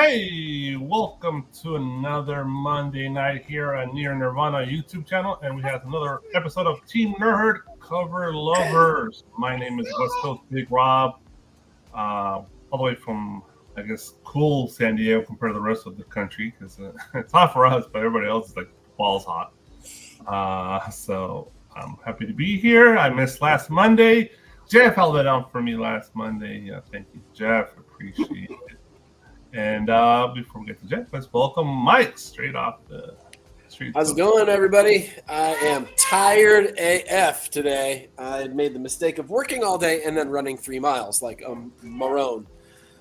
Hey, welcome to another Monday night here on Near Nirvana YouTube channel, and we have another episode of Team Nerd Cover Lovers. My name is West Coast Big Rob, all the way from, I guess, cool San Diego compared to the rest of the country, because it's hot for us, but everybody else is like balls hot. So I'm happy to be here. I missed last Monday. Jeff held it down for me last Monday. Yeah, thank you, Jeff. Appreciate it. And before we get to Jeff, let's welcome Mike straight off the street. How's it going, everybody? I am tired AF today. I had made the mistake of working all day and then running 3 miles like a moron.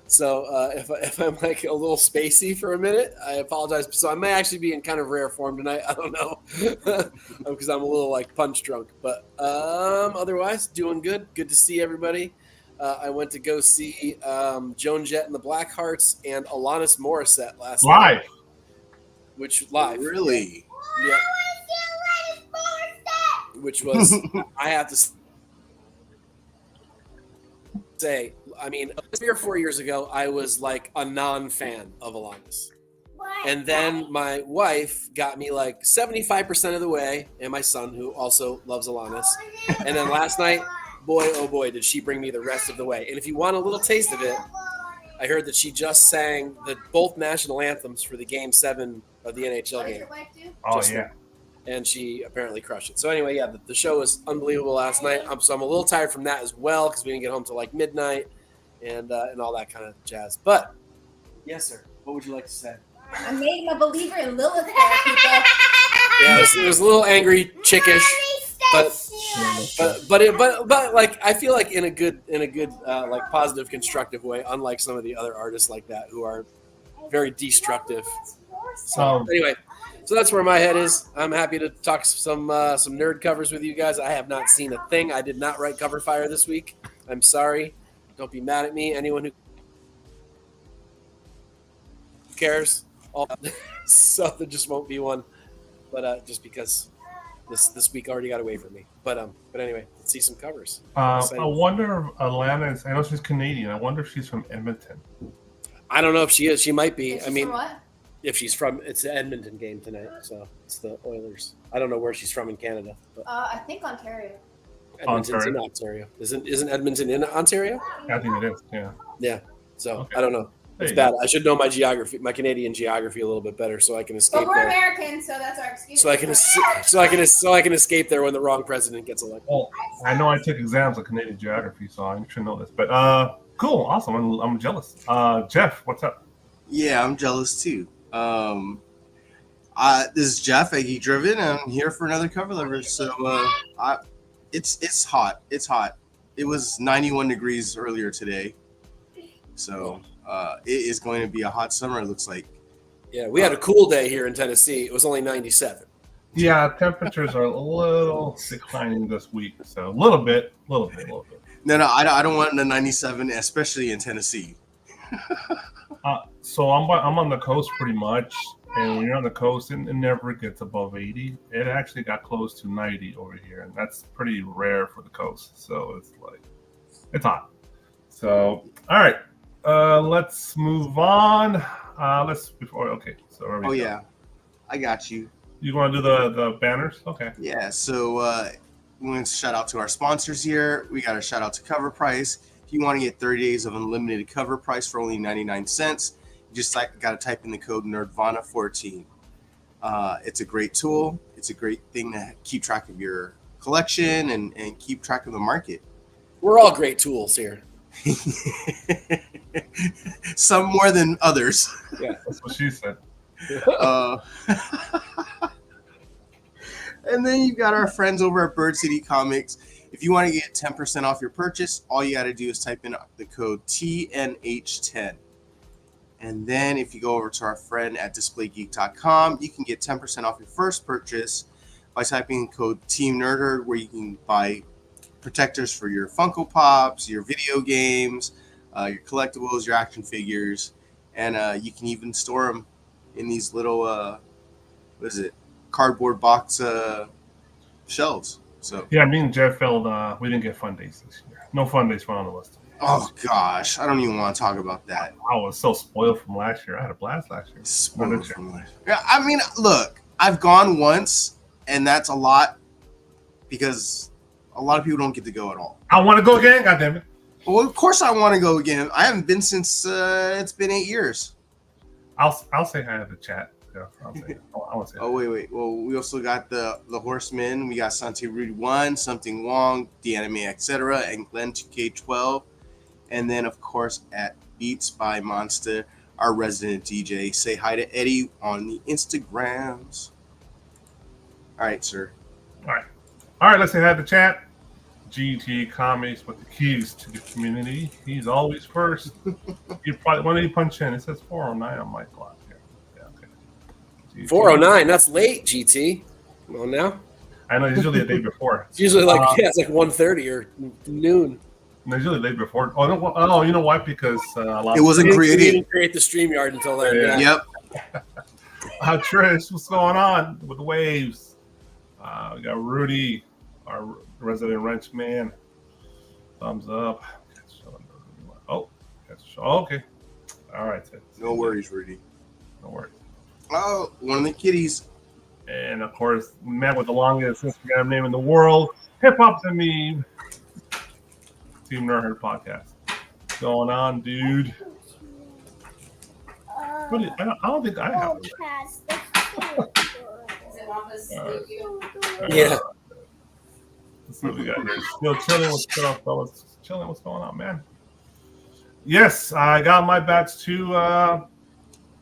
So if I'm like a little spacey for a minute, I apologize. So I may actually be in kind of rare form tonight. I don't know because I'm a little like punch drunk. But otherwise, doing good. Good to see everybody. I went to go see Joan Jett and the Blackhearts and Alanis Morissette last night. Which live. Really? Yeah. Which was, I have to say, I mean, 3 or 4 years ago, I was like a non-fan of Alanis. And then my wife got me like 75% of the way, and my son, who also loves Alanis. And then last night, boy, oh boy, did she bring me the rest of the way. And if you want a little taste of it, I heard that she just sang both national anthems for the Game 7 of the NHL game. Oh, yeah. And she apparently crushed it. So anyway, yeah, the show was unbelievable last night. So I'm a little tired from that as well because we didn't get home till like midnight and all that kind of jazz. But, yes, sir. What would you like to say? I made him a believer in Lilith people. Yeah, it was a little angry, chickish. But like I feel like in a good like positive, constructive way, unlike some of the other artists like that who are very destructive. So anyway, so that's where my head is. I'm happy to talk some nerd covers with you guys. I have not seen a thing. I did not write Cover Fire this week. I'm sorry. Don't be mad at me. Anyone who cares, so there just won't be one. But just because. This week already got away from me, but anyway, let's see some covers. I wonder if Alanis. I know she's Canadian. I wonder if she's from Edmonton. I don't know if she is. She might be. I mean, what? If she's from, it's the Edmonton game tonight, so it's the Oilers. I don't know where she's from in Canada. But I think Ontario. Edmonton's in Ontario. Isn't Edmonton in Ontario? I think it is. Yeah. Yeah. So okay. I don't know. It's bad. I should know my geography, my Canadian geography, a little bit better, so I can escape. But we're American, so that's our excuse. So I can escape there when the wrong president gets elected. Well, I know I took exams on Canadian geography, so I should know this. But cool, awesome. I'm jealous. Jeff, what's up? Yeah, I'm jealous too. This is Jeff, Eggy Driven, and I'm here for another cover lever. So it's hot. It's hot. It was 91 degrees earlier today, so. It is going to be a hot summer, it looks like. Yeah, we had a cool day here in Tennessee. It was only 97. Yeah, temperatures are a little declining this week, so a little bit. No, I don't want the 97, especially in Tennessee. So I'm on the coast pretty much, and when you're on the coast, it never gets above 80. It actually got close to 90 over here, and that's pretty rare for the coast. So it's like, it's hot. So, all right. Let's move on. So yeah, I got you. You want to do the banners? Okay. Yeah. So we want to shout out to our sponsors here. We got a shout out to Cover Price. If you want to get 30 days of unlimited cover price for only 99 cents, you just got to type in the code Nerdvana14. It's a great tool. It's a great thing to keep track of your collection and keep track of the market. We're all great tools here. Some more than others. Yeah, that's what she said. And then you've got our friends over at Bird City Comics. If you want to get 10% off your purchase, all you got to do is type in the code TNH10. And then if you go over to our friend at DisplayGeek.com, you can get 10% off your first purchase by typing code Team Nerdherd, where you can buy protectors for your Funko Pops, your video games, your collectibles, your action figures, and you can even store them in these little cardboard box shelves. So yeah, me and Jeff felt we didn't get fun days this year. No fun days for all of us today. Oh gosh, I don't even want to talk about that. I was so spoiled from last year. I had a blast last year. Spoiled from last year. Yeah, I mean, look, I've gone once, and that's a lot because a lot of people don't get to go at all. I want to go again. God damn it! Well, of course I want to go again. I haven't been since it's been 8 years. I'll say hi in the chat. Yeah, I'll say it. I want to say. Oh wait. Well, we also got the Horsemen. We got Santi Rudy 1, Something Wong, The Anime, etc., and Glenn 2K12, and then of course at Beats by Monster, our resident DJ. Say hi to Eddie on the Instagrams. All right, sir. All right. Let's say hi to the chat. GT Comics with the keys to the community. He's always first. You probably when did he punch in? It says 409 on my clock here. Yeah, okay. GT. 4:09. That's late, GT. Come on now. I know usually a day before. It's usually like it's like 1:30 or noon. Usually the day before. Oh no! Oh, you know what? Because it wasn't We created. didn't create the StreamYard until then. Yeah. Yep. Trish, what's going on with the waves? We got Rudy, our resident wrench man. Thumbs up. Oh, okay. All right. No worries, Rudy. No worries. Oh, one of the kitties. And of course, man with the longest Instagram name in the world, Hip Hop to Me, Team Nerd Podcast. What's going on, dude? Really, I don't think I have it. Yeah. Let's see what we got here. Still chilling. What's going on, fellas? Chilling. What's going on, man? Yes, I got my bats too,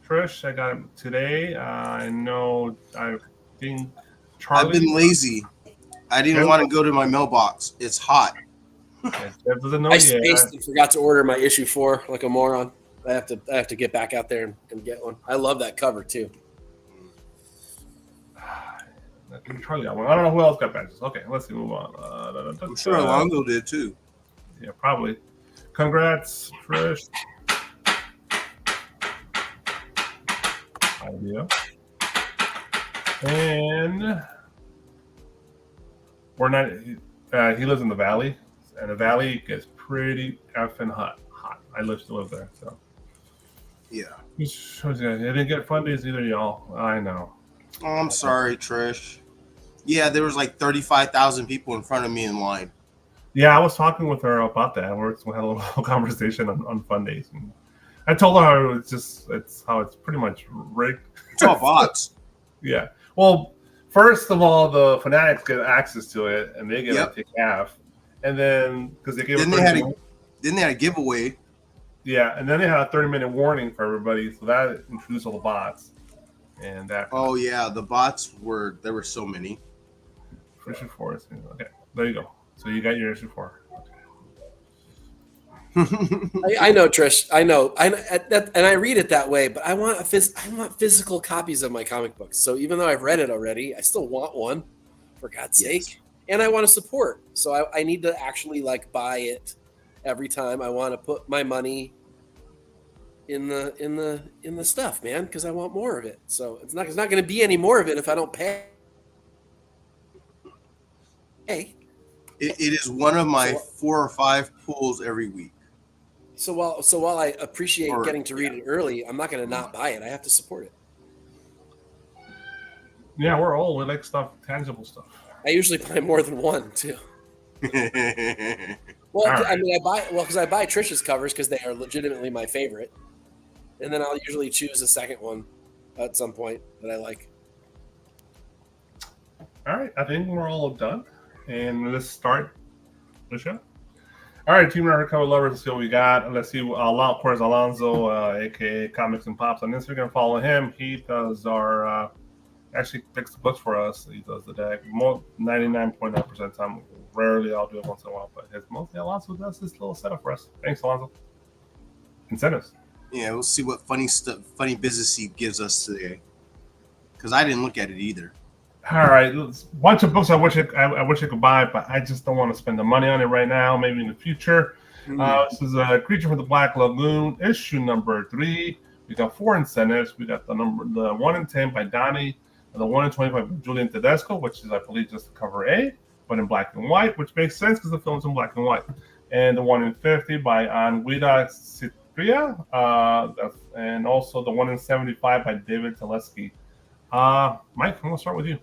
Trish. I got him today. I know. I think Charlie. I've been lazy. I didn't want to go to my mailbox. It's hot. Yeah, Jeff doesn't know I yet. spaced and forgot to order my issue 4 like a moron. I have to get back out there and get one. I love that cover too. Charlie got one. I don't know who else got badges. Okay, let's see. Move on. I'm sure Alonzo did too. Yeah, probably. Congrats, Trish. Idea. And we're not. He lives in the valley, and the valley gets pretty effing hot. I used to live there, so yeah. He didn't get fun days either, y'all. I know. Oh, I'm sorry, Trish. Yeah, there was like 35,000 people in front of me in line. Yeah, I was talking with her about that. We had a little conversation on fun days. And I told her how it's pretty much rigged. It's all bots. Yeah. Well, first of all, the fanatics get access to it, and they get to take half. And then because they then they had a giveaway. Yeah, and then they had a 30-minute warning for everybody, so that introduced all the bots. And that. Oh yeah, the bots there were so many. Issue 4 is okay. There you go. So you got your issue 4. I know, Trish. I know. And I read it that way, but I want physical copies of my comic books. So even though I've read it already, I still want one, for God's sake. And I want to support. So I need to actually buy it every time. I want to put my money in the stuff, man, because I want more of it. So it's not going to be any more of it if I don't pay. Hey. It is one of my 4 or 5 pulls every week. So while I appreciate getting to read it early, I'm not going to not buy it. I have to support it. Yeah, we're old. We like stuff, tangible stuff. I usually buy more than one too. Well, right. I mean, because I buy Trish's covers because they are legitimately my favorite, and then I'll usually choose a second one at some point that I like. All right, I think we're all done, and let's start the show. All right, Team Nerd Cover Lovers, let's see what we got. Let's see, of course, Alonzo, aka Comics and Pops on Instagram. Follow him. He does our actually picks the books for us. He does the deck. 99.9% of the time. Rarely I'll do it once in a while, but mostly Alonzo does this little setup for us. Thanks, Alonzo. Incentives. Yeah, we'll see what funny funny business he gives us today. Because I didn't look at it either. All right, a bunch of books I wish I could buy, but I just don't want to spend the money on it right now. Maybe in the future. This is a Creature from the Black Lagoon, issue number 3. We got 4 incentives. We got the 1 in 10 by Donnie, and the 1 in 20 by Julian Tedesco, which is, I believe, just cover A, but in black and white, which makes sense because the film's in black and white. and the 1 in 50 by Anguita Citria, and also the 1 in 75 by David Telesky. Mike, I'm going to start with you.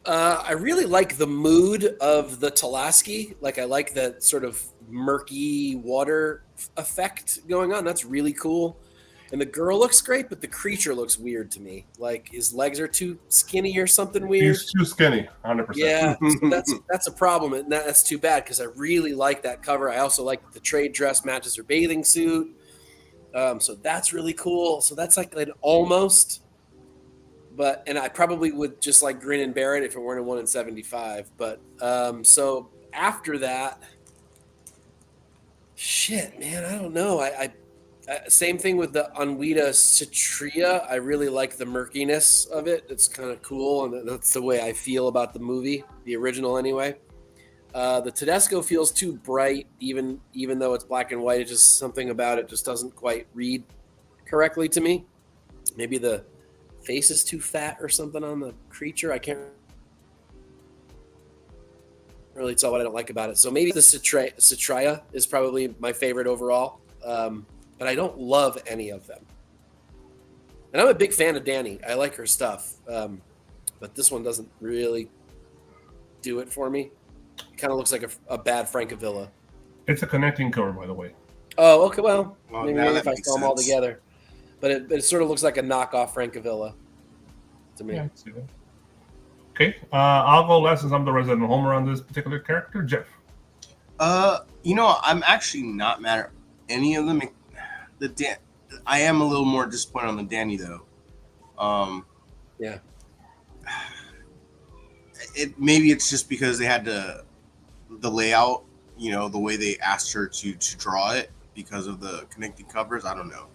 I really like the mood of the Talaski. Like, I like that sort of murky water effect going on. That's really cool. And the girl looks great, but the creature looks weird to me. Like, his legs are too skinny or something weird. He's too skinny, 100%. Yeah, so that's a problem, and that's too bad because I really like that cover. I also like that the trade dress matches her bathing suit. So that's really cool. So that's like an almost. And I probably would just like grin and bear it if it weren't a 1 in 75. But so after that, shit, man, I don't know. I same thing with the Anguita Citria. I really like the murkiness of it. It's kind of cool, and that's the way I feel about the movie, the original anyway. The Tedesco feels too bright, even though it's black and white. It's just something about it just doesn't quite read correctly to me. Maybe the face is too fat or something on the creature. I can't really tell what I don't like about it. So maybe the Citria is probably my favorite overall. But I don't love any of them. And I'm a big fan of Danny. I like her stuff. But this one doesn't really do it for me. It kind of looks like a bad Francavilla. It's a connecting cover, by the way. Oh, okay. Well maybe if I makes saw them all sense. together. But it sort of looks like a knockoff Francavilla to me. Yeah, I can see that. Okay, I'll go last since I'm the resident homer on this particular character. Jeff. I'm actually not mad at any of them. I am a little more disappointed on the Danny though. Yeah. Maybe it's just because they had the layout, the way they asked her to draw it because of the connecting covers. I don't know.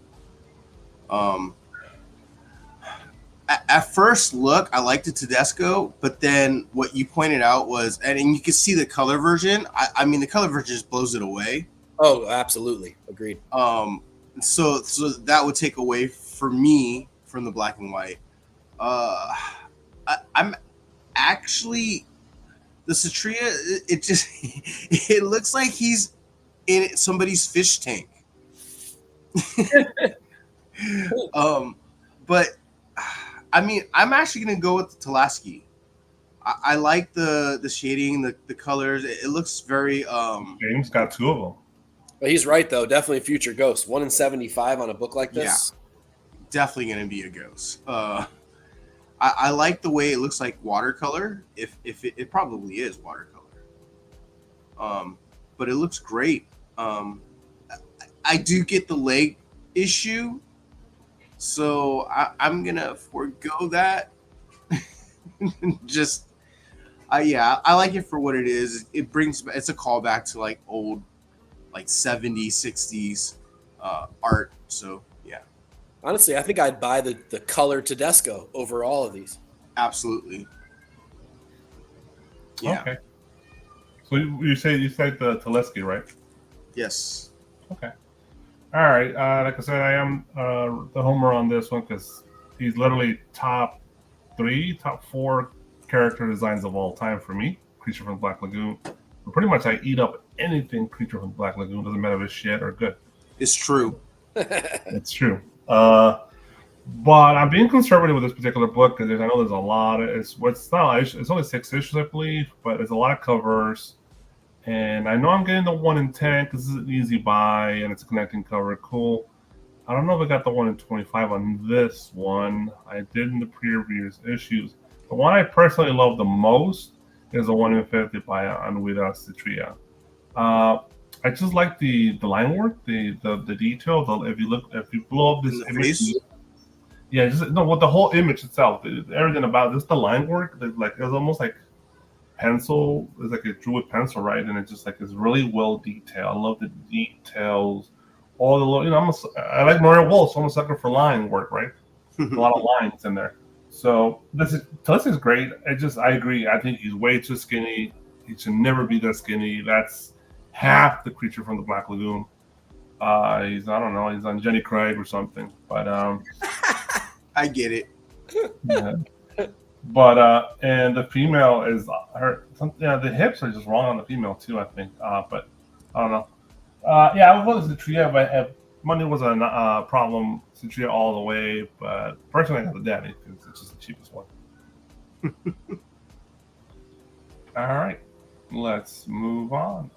At first look, I liked the Tedesco, but then what you pointed out was, and you can see the color version. I mean, the color version just blows it away. Oh, absolutely. Agreed. So that would take away for me from the black and white. I'm actually the Citria. It looks like he's in somebody's fish tank. But I mean, I'm actually gonna go with the Talaski. I like the shading, the colors. It looks very. James got 2 of them. But he's right though. Definitely a future ghost. 1 in 75 on a book like this. Yeah, definitely gonna be a ghost. I like the way it looks like watercolor. If it probably is watercolor. But it looks great. I do get the leg issue, so I'm gonna forego that. Just, I like it for what it is. It's a callback to like old, like 70s, 60s art. So yeah, Honestly, I think I'd buy the color Tedesco over all of these. absolutely. Yeah. Okay. So you said the Telesky, right? Yes. Okay. All right. Like I said, I am the homer on this one because he's literally top 4 character designs of all time for me. Creature from Black Lagoon. But pretty much, I eat up anything Creature from Black Lagoon. Doesn't matter if it's shit or good. It's true. It's true. But I'm being conservative with this particular book because I know there's a lot. It's only 6 issues, I believe, but there's a lot of covers. And I know I'm getting the 1 in 10 because it's an easy buy and it's a connecting cover. Cool. I don't know if I got the 1 in 25 on this one. I did in the previous issues. The one I personally love the most is the 1 in 50 by Anguita Citria. I just like the line work, the detail. If you blow up this image, with the whole image itself, everything about this, the line work, it's almost like pencil. It's like it drew with pencil, right? And it's just like it's really well detailed. I love the details. All the little, I like Mario Wolf, so I'm a sucker for line work, right? A lot of lines in there. So Telesky is great. I agree. I think he's way too skinny. He should never be that skinny. That's half the Creature from the Black Lagoon. He's on Jenny Craig or something. But I get it. Yeah. But and the female is her. The hips are just wrong on the female too, I think. But I don't know. Yeah, I was to Tria, but money was a problem to Tria all the way. But personally, I got the Daddy because it's just the cheapest one. All right, let's move on.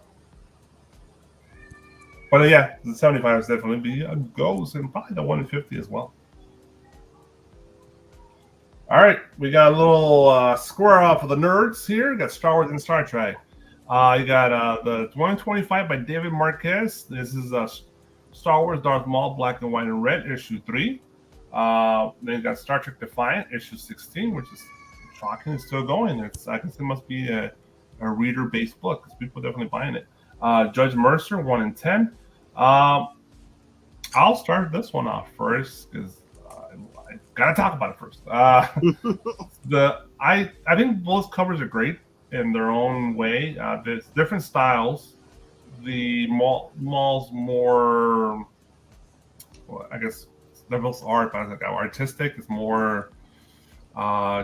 But yeah, the 75 is definitely be a ghost, and probably the 150 as well. All right, we got a little square off of the nerds here. We got Star Wars and Star Trek. You got the 125 by David Marquez. This is Star Wars Darth Maul Black and White and Red, issue 3. Then you got Star Trek Defiant, issue 16, which is shocking. It's still going. I guess it must be a reader-based book because people are definitely buying it. Judge Mercer, 1 and 10. I'll start this one off first because I gotta talk about it first. I think both covers are great in their own way. There's different styles. The Maul's more, well, I guess, they're both art, but like artistic. It's more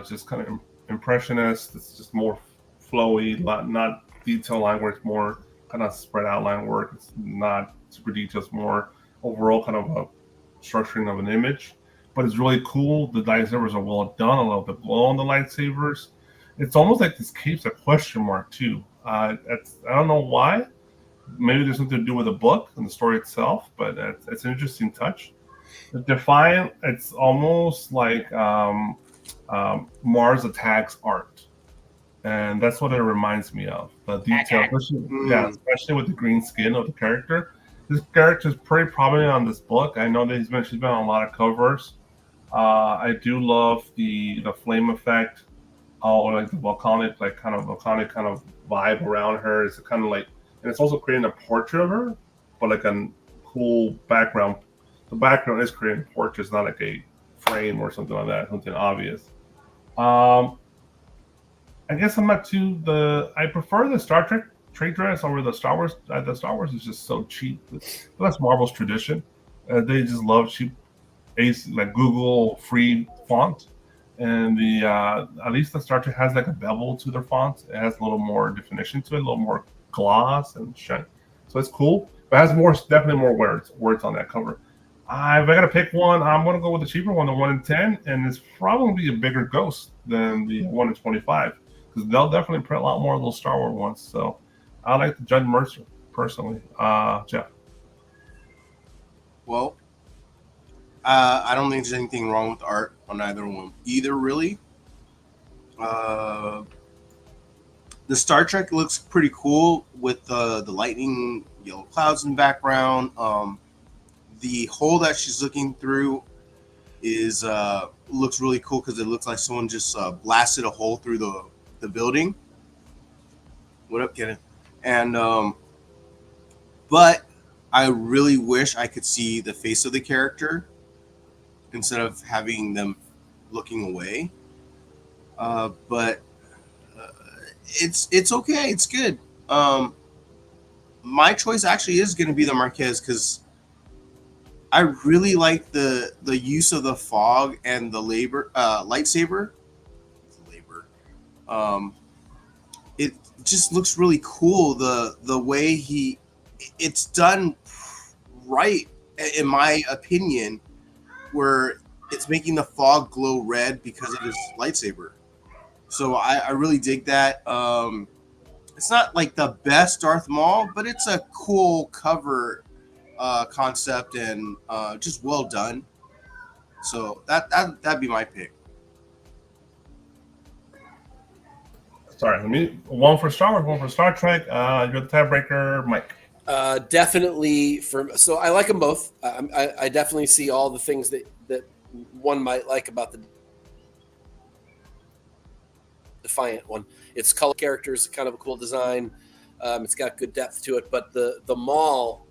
just kind of impressionist. It's just more flowy, not detail line work. It's more kind of spread out line work. It's not super detailed. It's more overall kind of a structuring of an image. But it's really cool. The lightsabers are well done. I love the glow on the lightsabers. It's almost like this cape's a question mark too. I don't know why. Maybe there's something to do with the book and the story itself, but it's an interesting touch. The Defiant, it's almost like Mars Attacks art, and that's what it reminds me of. The detail, especially with the green skin of the character. This character is pretty prominent on this book. I know that she's been on a lot of covers. I do love the flame effect, or like the volcanic kind of vibe around her. It's kind of like, and it's also creating a portrait of her, but like a cool background. The background is creating a portrait. It's not like a frame or something like that, something obvious. I guess I'm not too I prefer the Star Trek trade dress over the Star Wars. The Star Wars is just so cheap. That's Marvel's tradition. They just love cheap, like Google free font, and the at least the Star Trek has like a bevel to their font. It has a little more definition to it, a little more gloss and shine. So it's cool, but it has definitely more words on that cover. If I gotta pick one, I'm gonna go with the cheaper one, the 1 in 10, and it's probably gonna be a bigger ghost than the 1 in 25 because they'll definitely print a lot more of those Star Wars ones. So I like the Judge Mercer personally. Jeff. Well, I don't think there's anything wrong with the art on either one. Really. The Star Trek looks pretty cool with the lightning, yellow clouds in the background. The hole that she's looking through is looks really cool because it looks like someone just blasted a hole through the building. What up, Kenneth? And but I really wish I could see the face of the character instead of having them looking away. But it's okay. It's good. My choice actually is going to be the Marquez because I really like the use of the fog and the lightsaber. It just looks really cool. The way it's done right, in my opinion, where it's making the fog glow red because of his lightsaber. So I really dig that. It's not like the best Darth Maul, but it's a cool cover concept and just well done. So that'd be my pick. Sorry, one for Star Wars, one for Star Trek. You're the tiebreaker, Mike. Definitely so I like them both. I definitely see all the things that one might like about the Defiant one. It's color characters, kind of a cool design. It's got good depth to it, but the Maul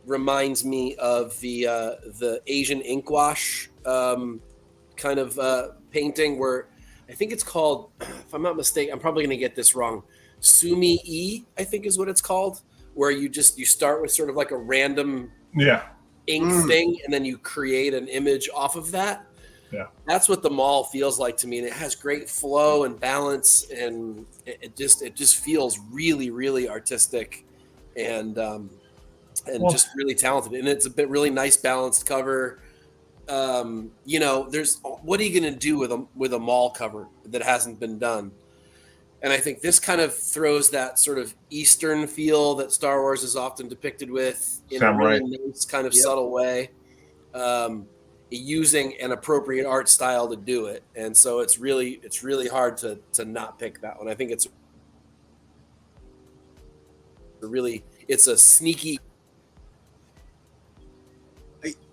reminds me of the Asian ink wash kind of painting where I think it's called, if I'm not mistaken, I'm probably going to get this wrong. Sumi-e, I think is what it's called, where you start with sort of like a random ink thing, and then you create an image off of that. Yeah, that's what the Maul feels like to me, and it has great flow and balance, and it just feels really, really artistic and Well- just really talented. And it's a bit really nice balanced cover. There's what are you going to do with a mall cover that hasn't been done? And I think this kind of throws that sort of Eastern feel that Star Wars is often depicted with in a really nice kind of subtle way, using an appropriate art style to do it. And so it's really hard to not pick that one. I think it's a sneaky.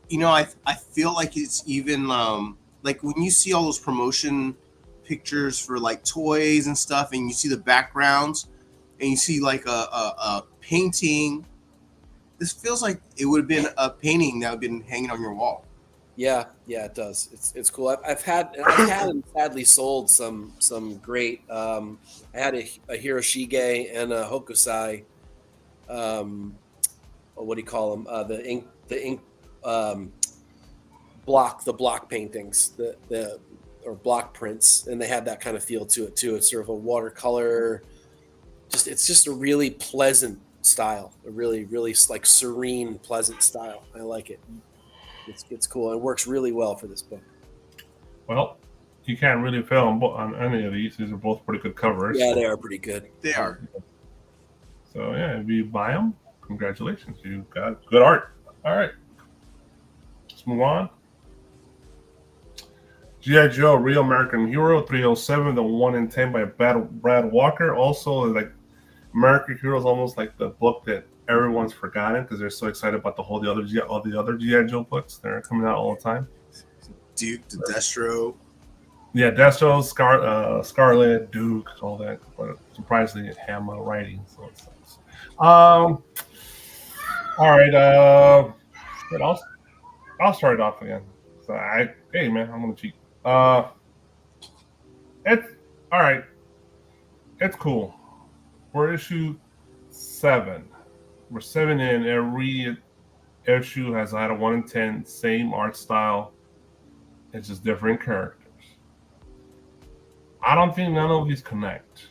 I feel like it's even like when you see all those promotion pictures for like toys and stuff, and you see the backgrounds, and you see like a painting. This feels like it would have been a painting that would have been hanging on your wall. Yeah, it does. It's cool. I've had and sadly sold some great. I had a Hiroshige and a Hokusai. What do you call them? The ink block paintings, or block prints, and they had that kind of feel to it too. It's sort of a watercolor. It's just a really pleasant style, a really like serene, pleasant style. I like it. It's cool. It works really well for this book. Well, you can't really fail on any of these. These are both pretty good covers. Yeah, they are pretty good. They are. So yeah, if you buy them, congratulations, you got good art. All right, let's move on. G.I. Joe, Real American Hero 307, the 1 in 10 by Brad Walker. Also, like American Hero is almost like the book that everyone's forgotten because they're so excited about all the other G.I. Joe books that are coming out all the time. Duke, the Destro. Yeah, Destro, Scarlet, Duke, all that. But surprisingly, Hammer writing, so it sucks. All right, I'll start it off again. So hey man, I'm gonna cheat. It's all right. It's cool. We're issue 7. We're 7 in. Every issue has had a 1 in 10, same art style. It's just different characters. I don't think none of these connect.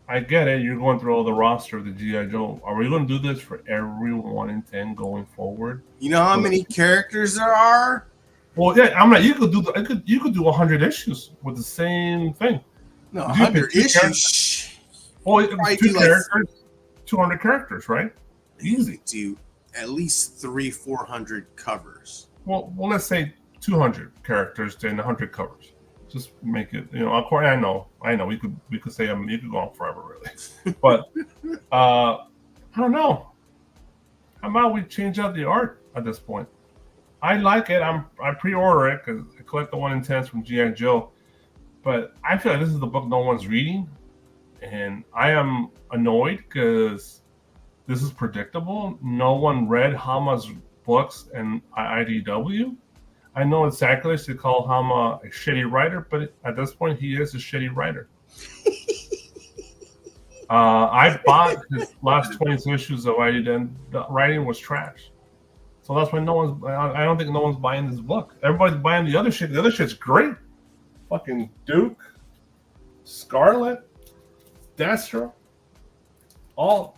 I get it. You're going through all the roster of the G.I. Joe. Are we going to do this for every 1 in 10 going forward? You know how many characters there are? Well, yeah, I'm not. You could do 100 issues with the same thing. No, 100 issues. Well, 2 characters, 200 characters, right? Easy. Do at least 300-400 covers. Well, let's say 200 characters and 100 covers. Just make it. Of course, I know. We could say you could go on forever, really. But I don't know. How about we change out the art at this point? I like it. I pre-order it because I collect the 1 in 10s from G.I. Joe. But I feel like this is the book no one's reading. And I am annoyed because this is predictable. No one read Hama's books in IDW. I know it's sacrilege to call Hama a shitty writer, but at this point, he is a shitty writer. I bought his last 20 issues of IDW. The writing was trash. So that's why I don't think no one's buying this book. Everybody's buying the other shit. The other shit's great. Fucking Duke, Scarlet, Destro, all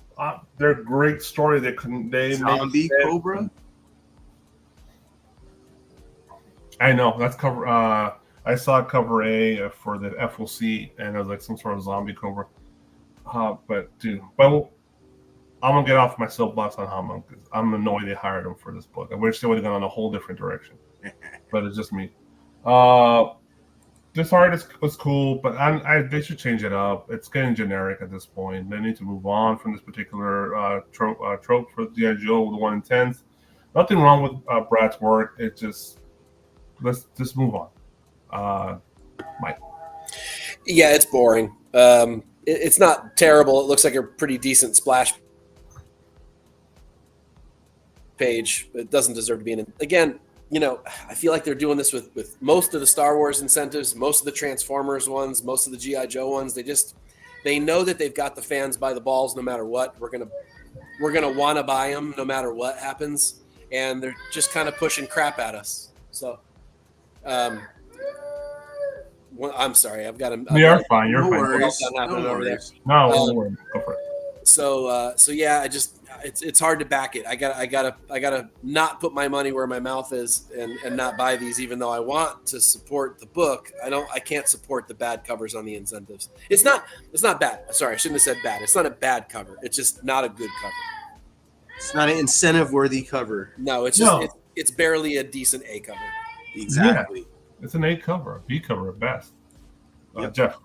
they're great story. They Zombie Cobra. I know that's cover. I saw cover A for the FOC, and it was like some sort of zombie Cobra. But I'm gonna get off my soapbox on Hama because I'm annoyed they hired him for this book. I wish they would have gone in a whole different direction. But it's just me. This art is cool, but they should change it up. It's getting generic at this point. They need to move on from this particular trope for G.I. Joe with the 1 in 10s. Nothing wrong with Brad's work. It just let's just move on. Mike. Yeah, it's boring. It's not terrible. It looks like a pretty decent splash page. It doesn't deserve to be in it. Again, I feel like they're doing this with most of the Star Wars incentives, most of the Transformers ones, most of the G.I. Joe ones. They know that they've got the fans by the balls no matter what. We're gonna want to buy them no matter what happens, and they're just kind of pushing crap at us. So, I'm sorry, I've got to. You're fine. You're No fine. worries. No No worries. No, go for it. So yeah, it's hard to back it. I gotta not put my money where my mouth is and not buy these, even though I want to support the book. I can't support the bad covers on the incentives. It's not bad. Sorry, I shouldn't have said bad. It's not a bad cover. It's just not a good cover. It's not an incentive-worthy cover. No, it's just it's barely a decent A cover. Exactly. Yeah, it's an A cover, a B cover at best. Yep. Jeff.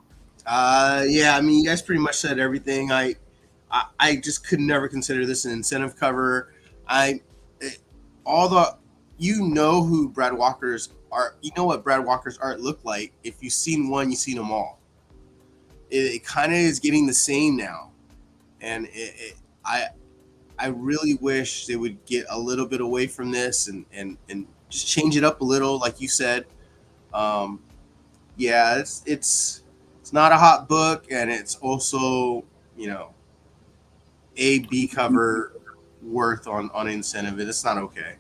Yeah, I mean, you guys pretty much said everything. I just could never consider this an incentive cover. Who Brad Walker's art. You know what Brad Walker's art looked like. If you've seen one, you've seen them all. It kind of is getting the same now, and I really wish they would get a little bit away from this and just change it up a little, like you said. Yeah, it's not a hot book, and it's also, A, B cover worth on incentive. It's not okay.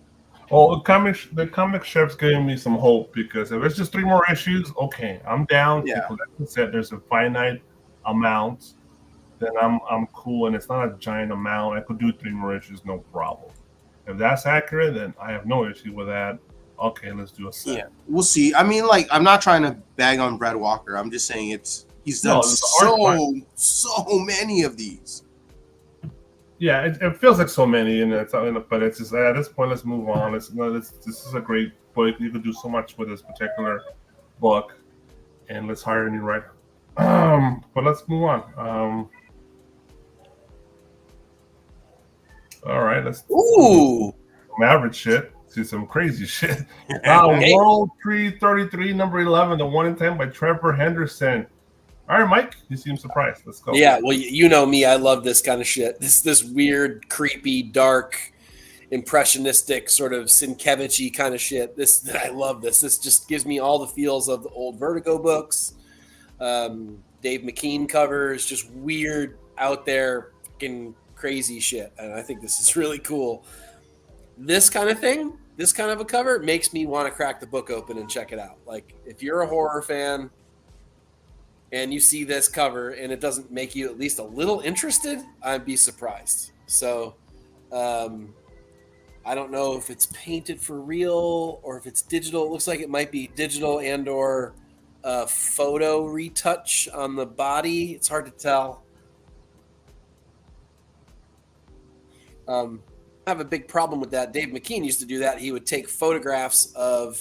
Well, the comic chef's giving me some hope, because if it's just 3 more issues, okay, I'm down. Yeah. Because like I said, there's a finite amount, then I'm cool, and it's not a giant amount. I could do 3 more issues, no problem. If that's accurate, then I have no issue with that. Okay, let's do a set. Yeah, we'll see. I mean, like, I'm not trying to bag on Brad Walker. I'm just saying he's done so many of these. Yeah, it feels like so many, but it's just at this point, let's move on. This is a great book. You could do so much with this particular book, and let's hire a new writer. But let's move on. All right, let's Ooh, some average shit to some crazy shit. World Tree 33, number 11, the 1 in 10 by Trevor Henderson. All right, Mike, you seem surprised. Let's go. Yeah, well, you know me. I love this kind of shit. This weird, creepy, dark, impressionistic, sort of Sienkiewicz-y kind of shit. I love this. This just gives me all the feels of the old Vertigo books. Dave McKean covers, just weird, out there, fucking crazy shit. And I think this is really cool. This kind of thing, this kind of a cover makes me want to crack the book open and check it out. Like, if you're a horror fan and you see this cover and it doesn't make you at least a little interested, I'd be surprised. So I don't know if it's painted for real or if it's digital. It looks like it might be digital and or photo retouch on the body. It's hard to tell. I have a big problem with that. Dave McKean used to do that. He would take photographs of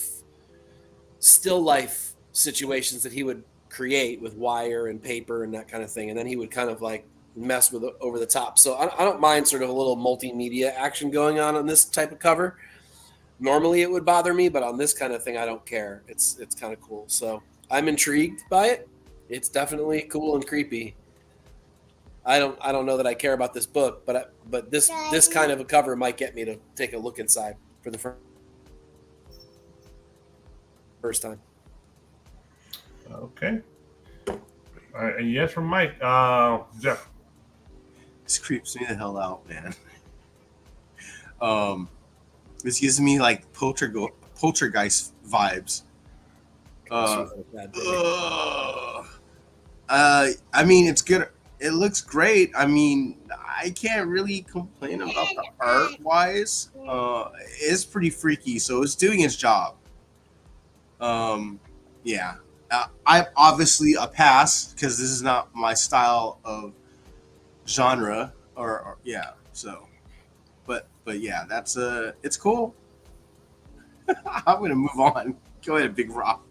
still life situations that he would create with wire and paper and that kind of thing, and then he would kind of like mess with it over the top. So I don't mind sort of a little multimedia action going on this type of cover. Normally it would bother me, but on this kind of thing I don't care. It's kind of cool. So I'm intrigued by it. It's definitely cool and creepy. I don't know that I care about this book, but this kind of a cover might get me to take a look inside for the first time. Okay. All right, yes from Mike. Jeff. This creeps me the hell out, man. This gives me like poltergeist vibes. I mean, it's good. It looks great. I mean, I can't really complain about the art wise. It's pretty freaky, so it's doing its job. Yeah. I'm obviously a pass because this is not my style of genre or yeah. So, but yeah, it's cool. I'm gonna move on. Go ahead, Big Rob.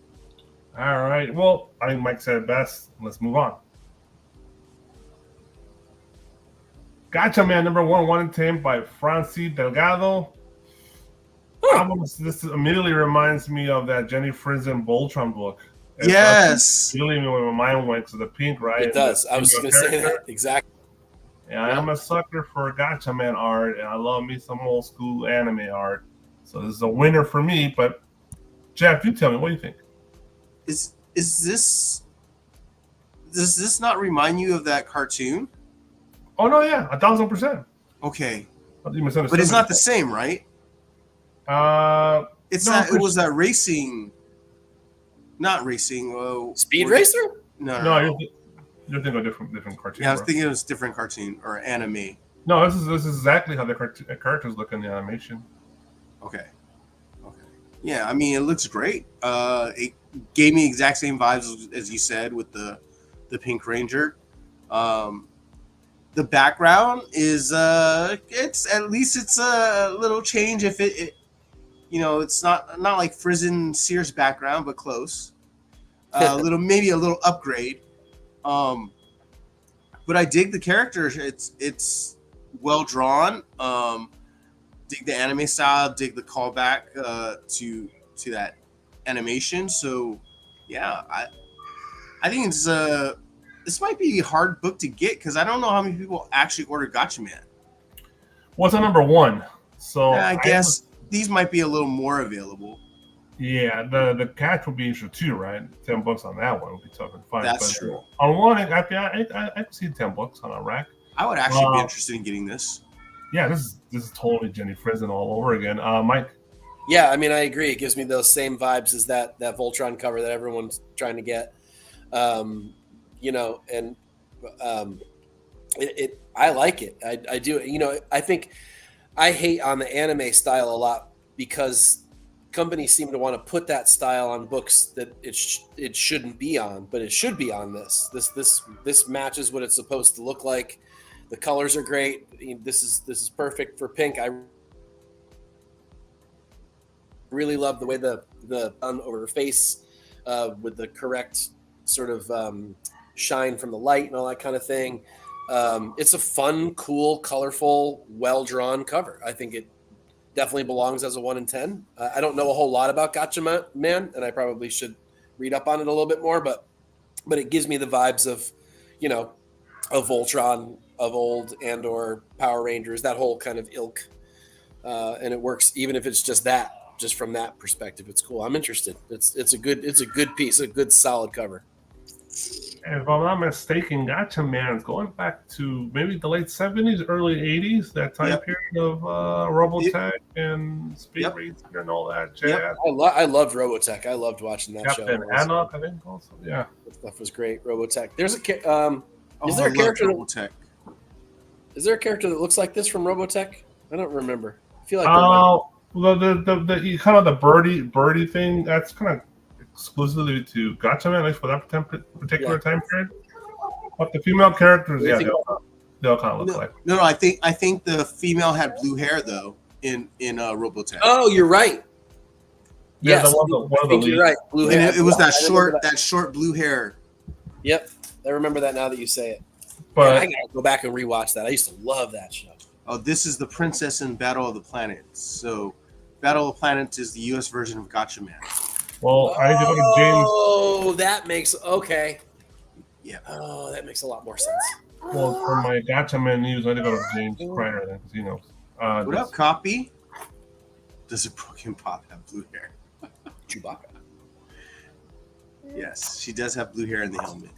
All right. Well, I think Mike said it best. Let's move on. Gatchaman, number 1 in 10 by Francis Delgado. This immediately reminds me of that Jenny Frison Voltron book. Yes. Really, where my mind went to the pink, right? It does. I was going to say that. Exactly. Yeah, I am a sucker for Gatchaman art, and I love me some old school anime art. So this is a winner for me. But Jeff, you tell me, what do you think? Is this? Does this not remind you of that cartoon? Oh no, yeah, 1,000%. Okay, but it's not the same, right? It's no, that. It was that racing. Not racing. Speed Racer? No. You're thinking of different cartoon. Yeah, I was bro. thinking it was different cartoon or anime. No, this is exactly how the characters look in the animation. Okay. Yeah, I mean, it looks great. It gave me exact same vibes as you said with the Pink Ranger. The background is it's at least it's a little change. If it it's not like Frizen Sears background, but close. Maybe a little upgrade. But I dig the characters. It's well drawn. Dig the anime style. Dig the callback to that animation. So yeah, I think it's this might be a hard book to get because I don't know how many people actually order Gatchaman. What's on number 1? So I guess these might be a little more available. Yeah, the catch would be interesting too, right? $10 on that one would be tough and fun. That's but true. On one, I could see $10 on a rack. I would actually be interested in getting this. Yeah, this is totally Jenny Frizen all over again. Mike. Yeah, I mean, I agree. It gives me those same vibes as that Voltron cover that everyone's trying to get. I like it. I do. I think I hate on the anime style a lot because companies seem to want to put that style on books that it shouldn't be on, but it should be on this. This matches what it's supposed to look like. The colors are great. This is perfect for Pink. I really love the way the sun over her face with the correct sort of shine from the light and all that kind of thing. It's a fun, cool, colorful, well-drawn cover. I think it definitely belongs as a 1 in 10. I don't know a whole lot about Gatchaman, and I probably should read up on it a little bit more, but it gives me the vibes of, of Voltron of old and or Power Rangers, that whole kind of ilk. And it works even if it's just from that perspective. It's cool. I'm interested. It's a good piece, a good solid cover. And if I'm not mistaken, Gatchaman is going back to maybe the late 70s, early 80s, that time period of Robotech and Speed Racer and all that jazz. Yep. I loved Robotech. I loved watching that show. Captain Anok, I think also. Yeah. That stuff was great. Robotech. There's is there a character Robotech? Is there a character that looks like this from Robotech? I don't remember. I feel like the kind of the birdie thing, that's kind of exclusively to Gatchaman, at least for that particular time period. But the female characters, they all kind of look like. No, I think the female had blue hair though in Robotech. Oh, you're right. Yeah, yes, one of the you're right. Blue hair. It was that short blue hair. Yep, I remember that now that you say it. But I gotta go back and rewatch that. I used to love that show. Oh, this is the Princess in Battle of the Planets. So, Battle of the Planets is the U.S. version of Gatchaman. Well, I need to go to James. Oh, that makes okay. Yeah. Oh, that makes a lot more sense. Well, for my Gatchaman news, I need to go to James Kreider then, because he knows. What up, Copy? Does a broken pop have blue hair? Chewbacca. Yes, she does have blue hair in the helmet.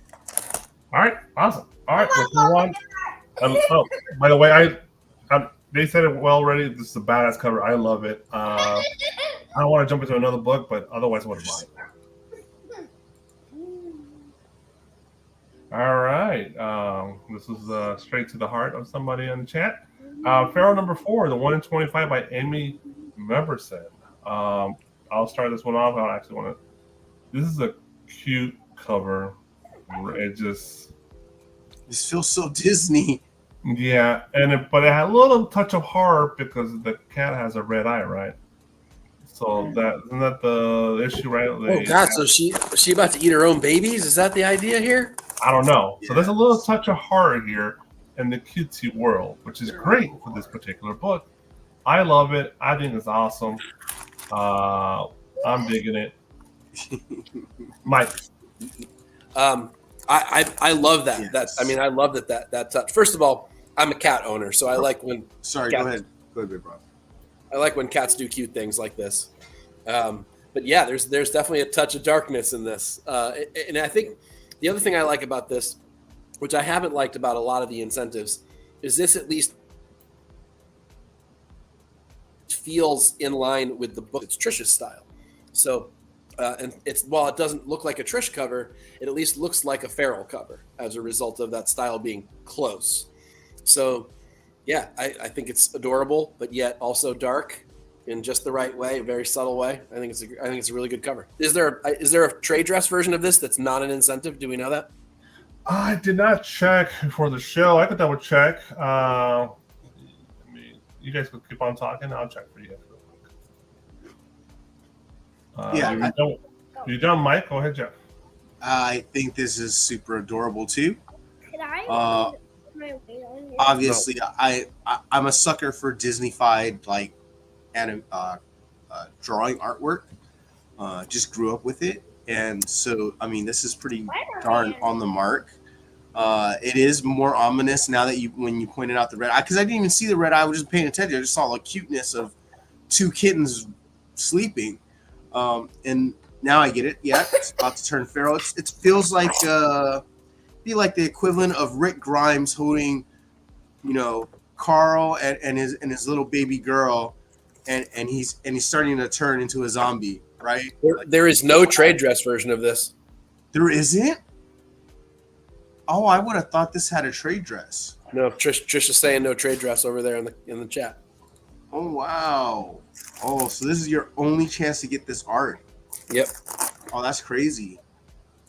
All right, awesome. All right, let's move on. By the way, they said it well already. This is a badass cover. I love it. I don't want to jump into another book, but otherwise, what about it? All right. This is straight to the heart of somebody in the chat. Pharaoh number 4, the 1 in 25 by Amy Meberson. I'll start this one off. I actually want to. This is a cute cover. This feels so Disney. Yeah, but it had a little touch of horror because the cat has a red eye, right? So isn't that the issue, right? Oh God! So she about to eat her own babies? Is that the idea here? I don't know. So there's a little touch of horror here in the cutesy world, which is great for this particular book. I love it. I think it's awesome. I'm digging it. Mike. I love that. Yes. I love that touch. First of all, I'm a cat owner, so I like when. Sorry, go ahead, big bro. I like when cats do cute things like this. But yeah, there's definitely a touch of darkness in this, and I think the other thing I like about this, which I haven't liked about a lot of the incentives, is this at least feels in line with the book. It's Trisha's style, so And it's while it doesn't look like a Trish cover, it at least looks like a Feral cover as a result of that style being close. So, yeah, I think it's adorable, but yet also dark in just the right way, a very subtle way. I think it's a really good cover. Is there a trade dress version of this that's not an incentive? Do we know that? I did not check before the show. I could double check. You guys could keep on talking. I'll check for you. Yeah. You done, Mike? Go ahead, Jeff. I think this is super adorable too. Could I put my weight on here? Obviously, I'm a sucker for Disney-fied like drawing artwork. Just grew up with it, and so I mean, this is pretty darn on the mark. It is more ominous now that when you pointed out the red eye, because I didn't even see the red eye. I was just paying attention. I just saw the cuteness of two kittens sleeping, and now I get it. Yeah, it's about to turn feral. It feels like be like the equivalent of Rick Grimes holding, Carl and his little baby girl, and he's starting to turn into a zombie, right? There is no trade dress version of this. There isn't? Oh, I would have thought this had a trade dress. No, Trish is saying no trade dress over there in the chat. Oh, wow. Oh, so this is your only chance to get this art. Yep. Oh, that's crazy.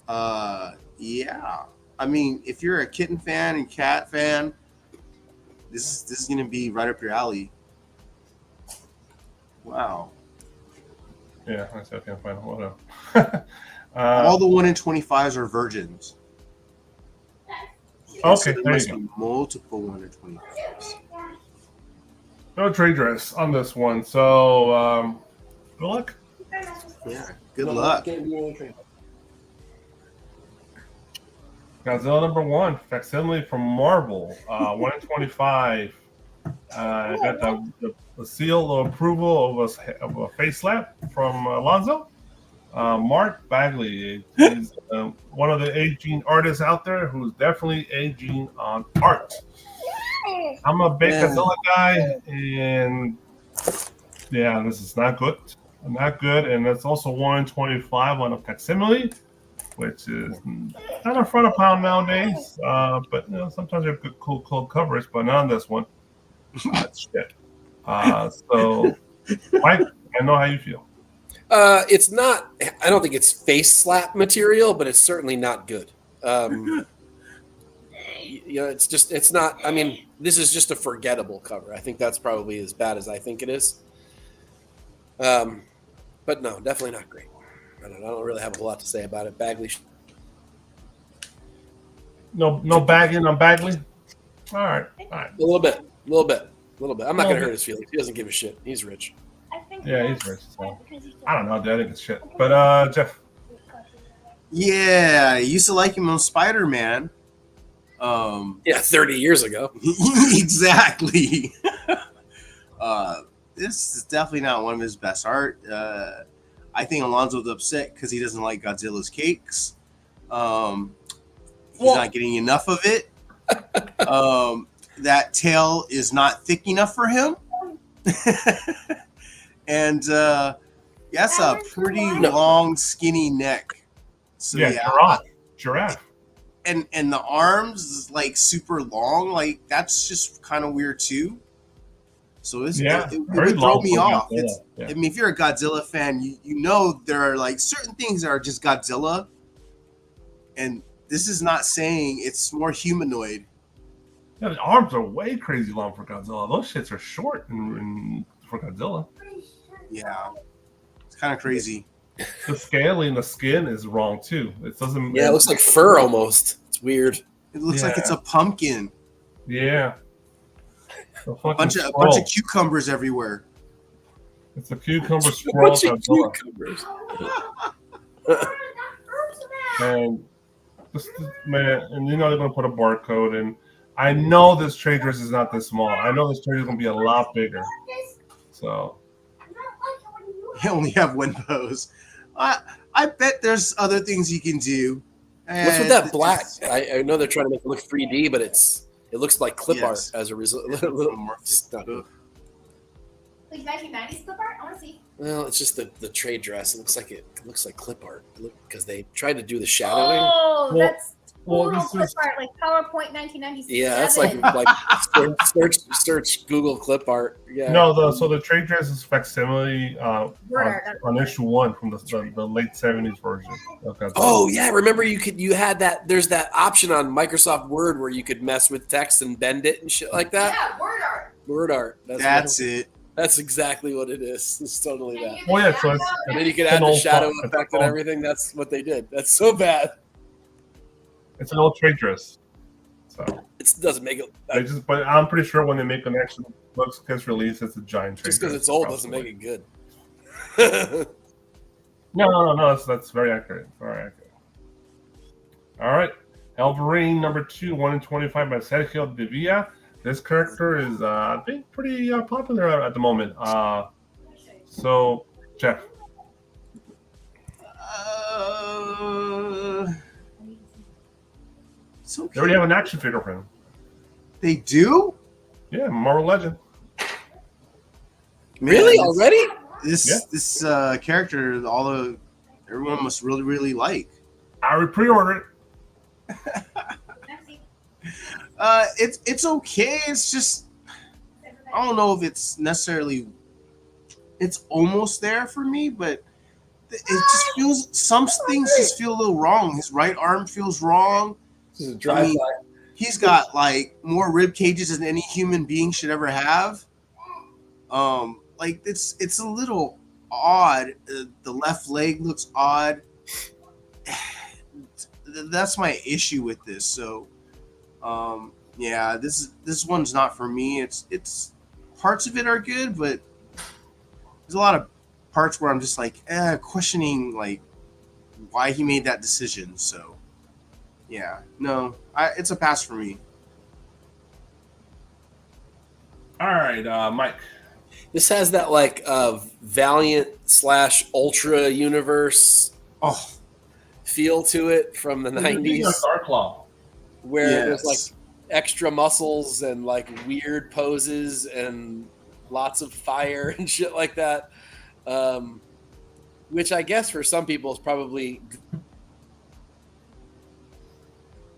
Yeah. I mean, if you're a kitten fan and cat fan, this is gonna be right up your alley. Wow. Yeah, I see. I can't find one. All the 1 in 25s are virgins. Okay, so there there must you go. be multiple 1 in 25s. No trade dress on this one. So, good luck. Yeah. Good luck. Godzilla number 1, facsimile from Marvel, 1 in 25. Got the seal of approval of a face slap from Alonzo. Mark Bagley is one of the aging artists out there who's definitely aging on art. I'm a big Godzilla guy, and yeah, this is not good. Not good, and it's also 1 in 25 on a facsimile, which is not a front of pound nowadays. But sometimes they have good, cool covers, but not on this one. It's shit. So, Mike, I know how you feel. It's not. I don't think it's face slap material, but it's certainly not good. It's not. I mean, this is just a forgettable cover. I think that's probably as bad as I think it is. But no, definitely not great. I don't really have a lot to say about it. Bagley. No bagging on Bagley. All right. A little bit. I'm not gonna hurt his feelings. He doesn't give a shit. He's rich. Yeah, he's rich. So I don't know. I think it's shit. But Jeff. Yeah, I used to like him on Spider-Man. 30 years ago. Exactly. This is definitely not one of his best art. I think Alonzo's upset because he doesn't like Godzilla's cakes. He's not getting enough of it. That tail is not thick enough for him. And that's a pretty long, skinny neck. So, giraffe. And the arms is like super long. Like that's just kind of weird too. So it would throw me off. I mean, if you're a Godzilla fan, you know there are like certain things that are just Godzilla, and this is not saying it's more humanoid. Yeah, the arms are way crazy long for Godzilla. Those shits are short for Godzilla. Yeah, it's kind of crazy. The scaling the skin is wrong too. It doesn't. Yeah, it looks like fur almost. It's weird. It looks like it's a pumpkin. Yeah. A bunch of cucumbers everywhere. It's a cucumber scroll. Cucumbers. And they're gonna put a barcode in. I know this trade dress is not this small. I know this trade dress is gonna be a lot bigger. So You only have one pose. I bet there's other things you can do. What's with that black? I know they're trying to make it look 3D, but it looks like clip art as a result. Like 1990s clip art? I want to see. Well, it's just the trade dress. It looks like clip art because they tried to do the shadowing. Oh, Well- that's well, total this clip is- art, like PowerPoint 1997. Yeah, that's like search Google clip art. Yeah. No, so the trade dress is facsimile Word art. on issue 1 from the late 70s version. Okay. Oh yeah, remember you had that. There's that option on Microsoft Word where you could mess with text and bend it and shit like that. Yeah, word art. Word art. That's it. That's exactly what it is. It's totally And that. you Well, yeah, so can it's- download And it. then you could It's add an the old shadow font. effect and everything. That's what they did. That's so bad. It's an old trade dress. So It doesn't make it. but I'm pretty sure when they make an actual book gets released, it's a giant trade Just because dress, it's old doesn't probably. make it good. No. That's very accurate. Very accurate. All right. Wolverine number 2, 1 in 25 by Sergio De Villa. This character is, I think, pretty popular at the moment. So, Jeff. It's They okay. already have an action figure for him. They do? Yeah, Marvel Legend. Really? Man, Already? This character, everyone must really like. I would pre-order it. It's okay. It's just I don't know if it's necessarily. It's almost there for me, but it just feels some things just feel a little wrong. His right arm feels wrong. This is a I drive mean, he's got like more rib cages than any human being should ever have. Like it's a little odd. The left leg looks odd. That's my issue with this. So, yeah, this one's not for me. It's parts of it are good, but there's a lot of parts where I'm just like questioning like why he made that decision. So, yeah, no, it's a pass for me. All right, Mike. This has that like Valiant / Ultra universe Oh, feel to it from the 90s, Dark Claw. where there's like yes. extra muscles and like weird poses and lots of fire and shit like that. Which I guess for some people is probably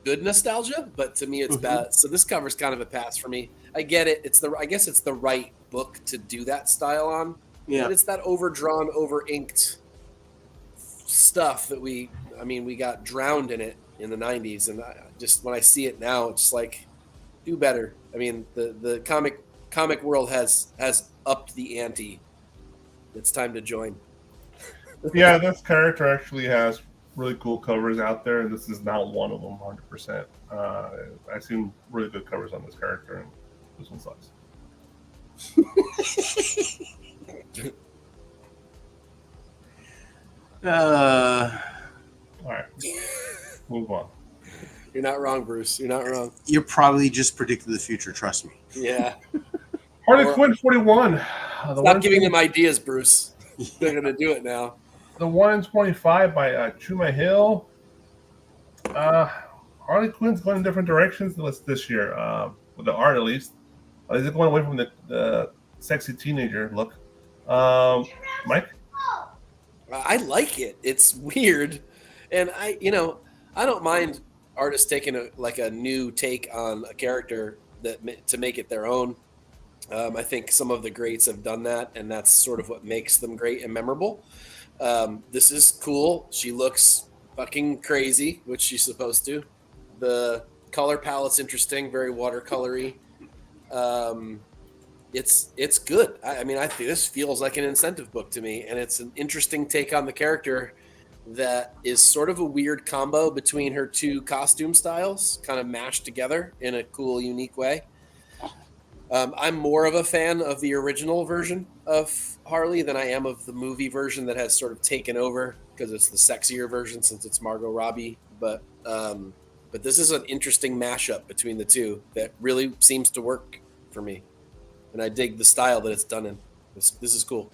good nostalgia, but to me it's bad. So this cover's kind of a pass for me. I get it. I guess it's the right book to do that style on. Yeah. But it's that overdrawn, over-inked stuff that we got drowned in it in the 90s. And just when I see it now, it's just like, do better. I mean, the comic world has upped the ante. It's time to join. Yeah, this character actually has really cool covers out there. This is not one of them, 100%. I've seen really good covers on this character, and this one sucks. All right, move on. You're not wrong, Bruce. You're not wrong. You're probably just predicted the future. Trust me. Yeah. Harley Quinn 41. Stop giving them ideas, Bruce. They're going to do it now. The 1 in 25 by Chuma Hill. Harley Quinn's going in different directions this year, with the art at least. Is it going away from the sexy teenager look? Mike? I like it. It's weird. And I don't mind artists taking a new take on a character to make it their own. I think some of the greats have done that, and that's sort of what makes them great and memorable. This is cool. She looks fucking crazy, which she's supposed to. The color palette's interesting, very watercolory. It's good. I mean, I think this feels like an incentive book to me, and it's an interesting take on the character that is sort of a weird combo between her two costume styles, kind of mashed together in a cool, unique way. I'm more of a fan of the original version of Harley than I am of the movie version that has sort of taken over because it's the sexier version since it's Margot Robbie. But this is an interesting mashup between the two that really seems to work for me. And I dig the style that it's done in. This is cool.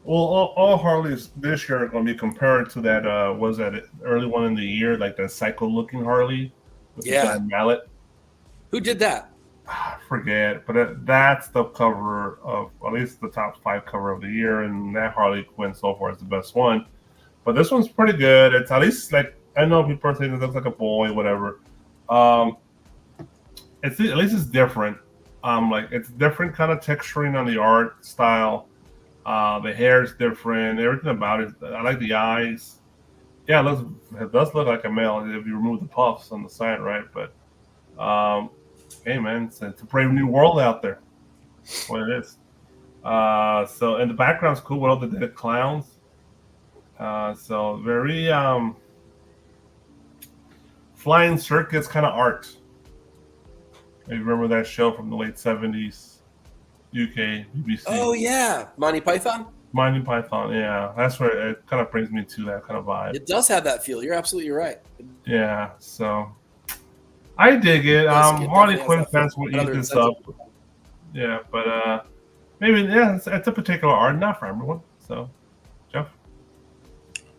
Well, all Harleys this year are going to be compared to that, was that early one in the year, like that psycho-looking Harley with the giant mallet. Who did that? I forget, but that's the cover of at least the top 5 cover of the year, and that Harley Quinn so far is the best one. But this one's pretty good. It's at least like I know people are saying it looks like a boy, whatever. Um, it's at least it's different. Like it's different kind of texturing on the art style. The hair is different. Everything about it. I like the eyes. Yeah, it does look like a male if you remove the puffs on the side, right? But hey, man, it's a brave new world out there. That's what it is. So and the background's cool with all the dead clowns. So very flying circus kind of art. If you remember that show from the late 70s, UK, BBC. Oh yeah, Monty Python. Monty Python, yeah. That's where it kind of brings me to that kind of vibe. It does have that feel. You're absolutely right. Yeah, so I dig it. Harley Quinn fans will eat this up. Yeah, but maybe it's a particular art, not for everyone. So, Jeff,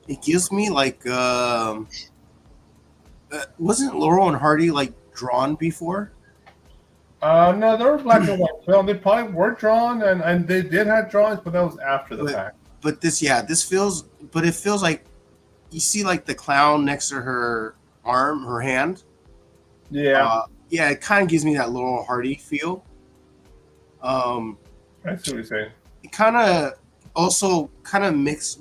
It gives me like wasn't Laurel and Hardy like drawn before? no, they were black and white film. They probably were drawn, and they did have drawings, but that was after the fact. But it feels like you see like the clown next to her arm, her hand. Yeah, Yeah, it kind of gives me that Laurel Hardy feel. I see what you're saying. It kind of also mix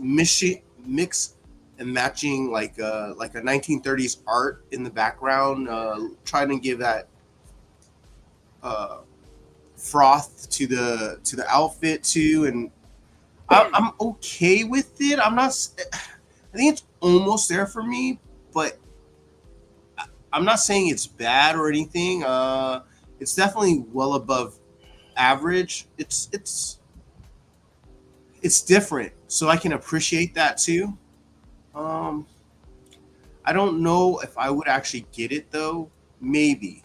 and matching like a 1930s art in the background, trying to give that froth to the outfit too, and I'm okay with it. I'm not. I think it's almost there for me, but I'm not saying it's bad or anything. It's definitely well above average. It's different, so I can appreciate that too. I don't know if I would actually get it though. Maybe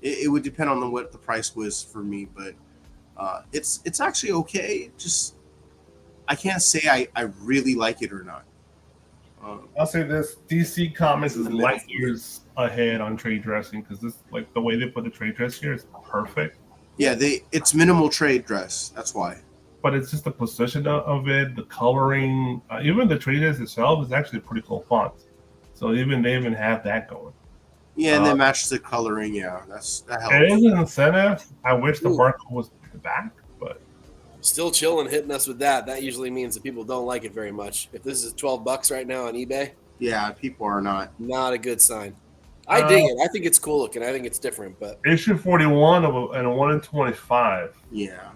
it would depend on what the price was for me, but it's actually okay. Just I can't say I really like it or not. I'll say this: DC Comics is light years ahead on trade dressing because this, like the way they put the trade dress here, is perfect. Yeah, it's minimal trade dress. That's why. But it's just the position of it, the coloring, even the trade dress itself is actually a pretty cool font. So they even have that going. Yeah, and they match the coloring. Yeah, that helps. It is an incentive. I wish the barcode was back, but Still chilling, hitting us with that. That usually means that people don't like it very much. If this is $12 right now on eBay, Yeah, people are not. a good sign. I dig it. I think it's cool looking. I think it's different, but issue 41 and a 1 in 25. Yeah.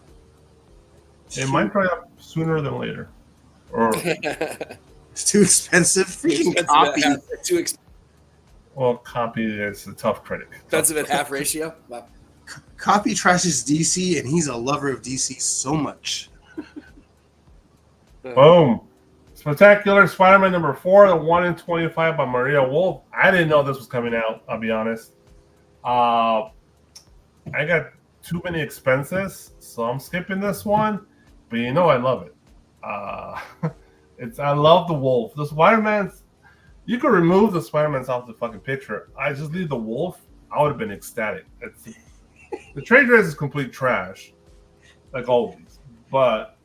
It might dry up sooner than later. Or It's too expensive. Freaking copy. Too expensive. well, copy is a tough critic. Expensive at half ratio. Wow. Copy trashes DC, and he's a lover of DC so much. Boom. Spectacular Spider-Man number 4, the 1 in 25 by Maria Wolf. I didn't know this was coming out, I'll be honest. I got too many expenses, so I'm skipping this one. But you know I love it. I love the wolf. The Spider-Man's, you could remove the Spider-Man's off the fucking picture. I just leave the wolf, I would have been ecstatic. The trade dress is complete trash, like always. But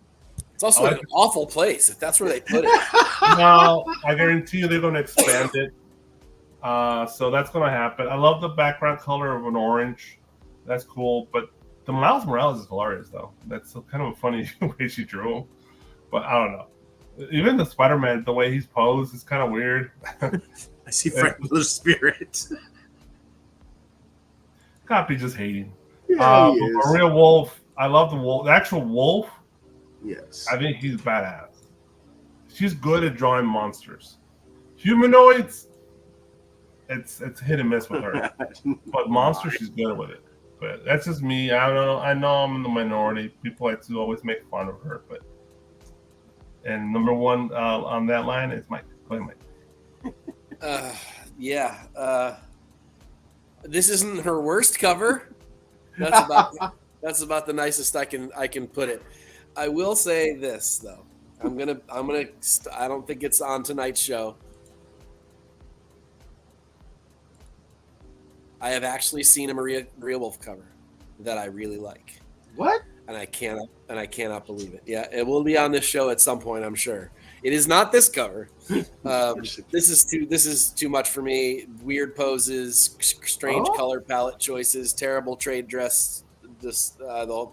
It's also an awful place if that's where they put it. no, I guarantee you they're going to expand it. So that's going to happen. I love the background color of an orange. That's cool. But the Miles Morales is hilarious, though. That's kind of a funny way she drew him. But I don't know. Even the Spider-Man, the way he's posed is kind of weird. I see Frank Miller's spirit. Copy just hating. Yeah, he is. Maria Wolf, I love the wolf. The actual wolf, Yes. I think he's badass. She's good at drawing monsters. Humanoids, it's hit and miss with her. But monsters, she's good with it. But that's just me. I don't know. I know I'm in the minority. People like to always make fun of her. But and number one on that line is Mike. Go ahead, Mike. This isn't her worst cover. That's about the nicest I can put it. I will say this though. I don't think it's on tonight's show. I have actually seen a Maria Wolf cover. that I really like. What? And I cannot believe it. Yeah, it will be on this show at some point, I'm sure. It is not this cover. This is too much for me. Weird poses, strange color palette choices, terrible trade dress. Just the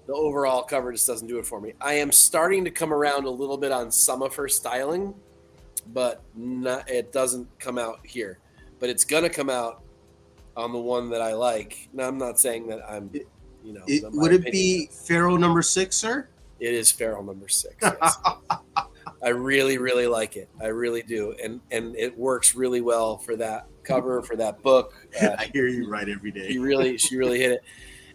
overall cover just doesn't do it for me. I am starting to come around a little bit on some of her styling, but it doesn't come out here. But it's gonna come out on the one that I like. Now, I'm not saying that I'm. Would it be Pharaoh number 6, sir? It is Feral number 6. Yes. I really, really like it. I really do, and it works really well for that cover, for that book. I hear you right every day. She really hit it,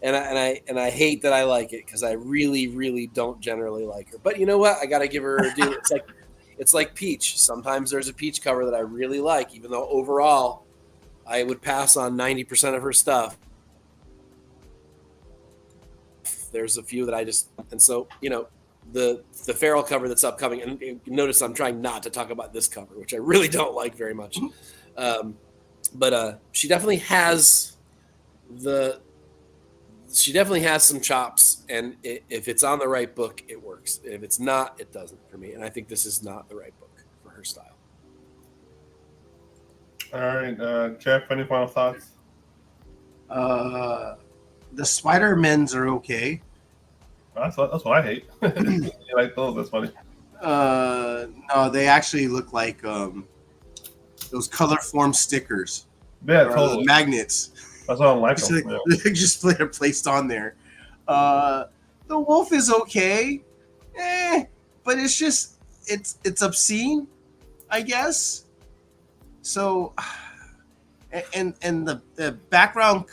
and I hate that I like it because I really, really don't generally like her. But you know what? I got to give her a due. It's like Peach. Sometimes there's a Peach cover that I really like, even though overall I would pass on 90% of her stuff. There's a few that I just, and so, the Feral cover that's upcoming, and notice I'm trying not to talk about this cover, which I really don't like very much. But she definitely has some chops, and if it's on the right book, it works. If it's not, it doesn't for me. And I think this is not the right book for her style. All right, Jeff, any final thoughts? The Spider-Mens are okay. That's what I hate. You like those? That's funny. No, they actually look like those color form stickers. Yeah, totally. Magnets. That's why I don't like them. They're just placed on there. The wolf is okay, but it's just it's obscene, I guess. So. And the background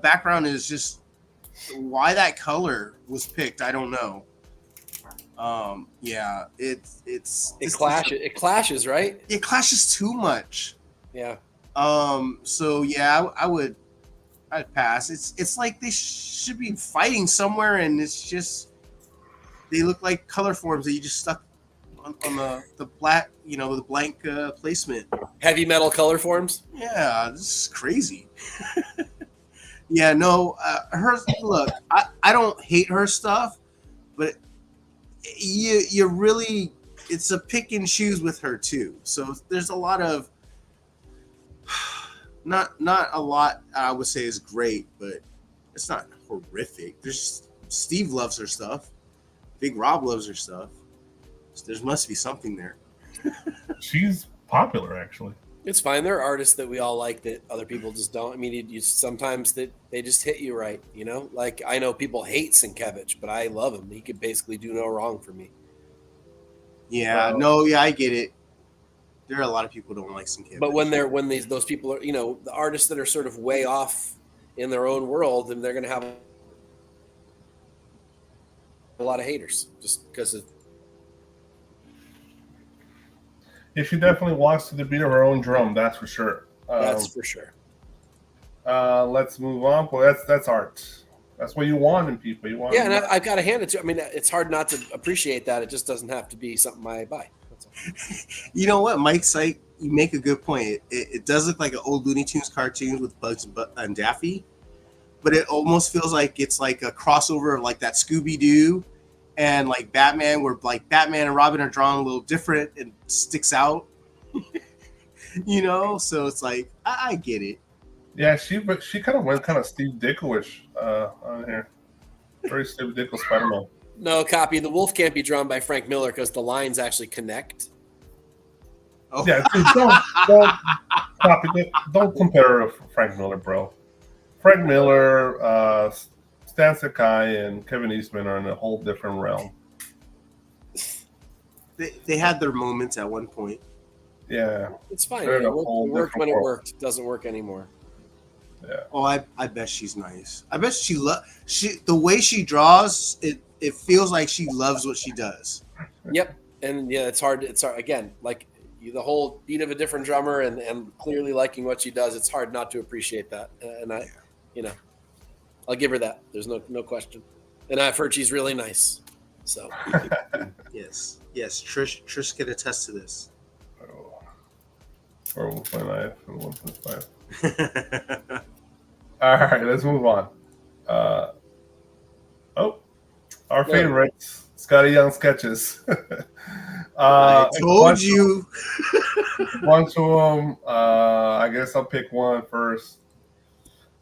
background is just why that color was picked. I don't know. Yeah, it clashes, right? It clashes too much. Yeah. So yeah, I'd pass. It's like they should be fighting somewhere, and it's just they look like color forms that you just stuck on the black, the blank placement. Heavy metal color forms. Yeah, this is crazy. Yeah, no, her look. I don't hate her stuff, but you really, it's a pick and choose with her too. So there's a lot of not a lot I would say is great, but it's not horrific. There's Steve loves her stuff. Big Rob loves her stuff. So there must be something there. She's popular, actually. It's fine. There are artists that we all like that other people just don't. I mean, you sometimes that they just hit you right, Like I know people hate Sienkiewicz, but I love him. He could basically do no wrong for me. Yeah, I get it. There are a lot of people who don't like Sienkiewicz. But when those people are, the artists that are sort of way off in their own world, and they're going to have a lot of haters just because of. Yeah, she definitely walks to the beat of her own drum. That's for sure. That's for sure. Let's move on. Well, that's art. That's what you want in people. You want. Yeah, and I've got to hand it to. I mean, it's hard not to appreciate that. It just doesn't have to be something I buy. That's all. You know what, Mike? You make a good point. It does look like an old Looney Tunes cartoon with Bugs and Daffy, but it almost feels like it's like a crossover of like that Scooby-Doo and like Batman, where like Batman and Robin are drawn a little different and sticks out. So it's like I get it. Yeah, she kind of went kind of Steve Ditko-ish on here. Very Steve Ditko Spider-Man. No, copy. The wolf can't be drawn by Frank Miller because the lines actually connect. Oh. Yeah, dude, don't compare her to Frank Miller, bro. Frank Miller, Stan Sakai, and Kevin Eastman are in a whole different realm. They had their moments at one point. Yeah, it's fine. It worked when it worked. It doesn't work anymore. Yeah. Oh, I bet she's nice. I bet the way she draws it feels like she loves what she does. Yep. And yeah, it's hard again, like the whole beat of a different drummer and clearly liking what she does. It's hard not to appreciate that. And I'll give her that. There's no question. And I've heard she's really nice. So yes. Trish can attest to this. Or 1.9 and 1.5. All right, let's move on. Uh, oh, our Yeah. favorites, Scotty Young sketches. I a told bunch, you. a bunch of them. I guess I'll pick one first.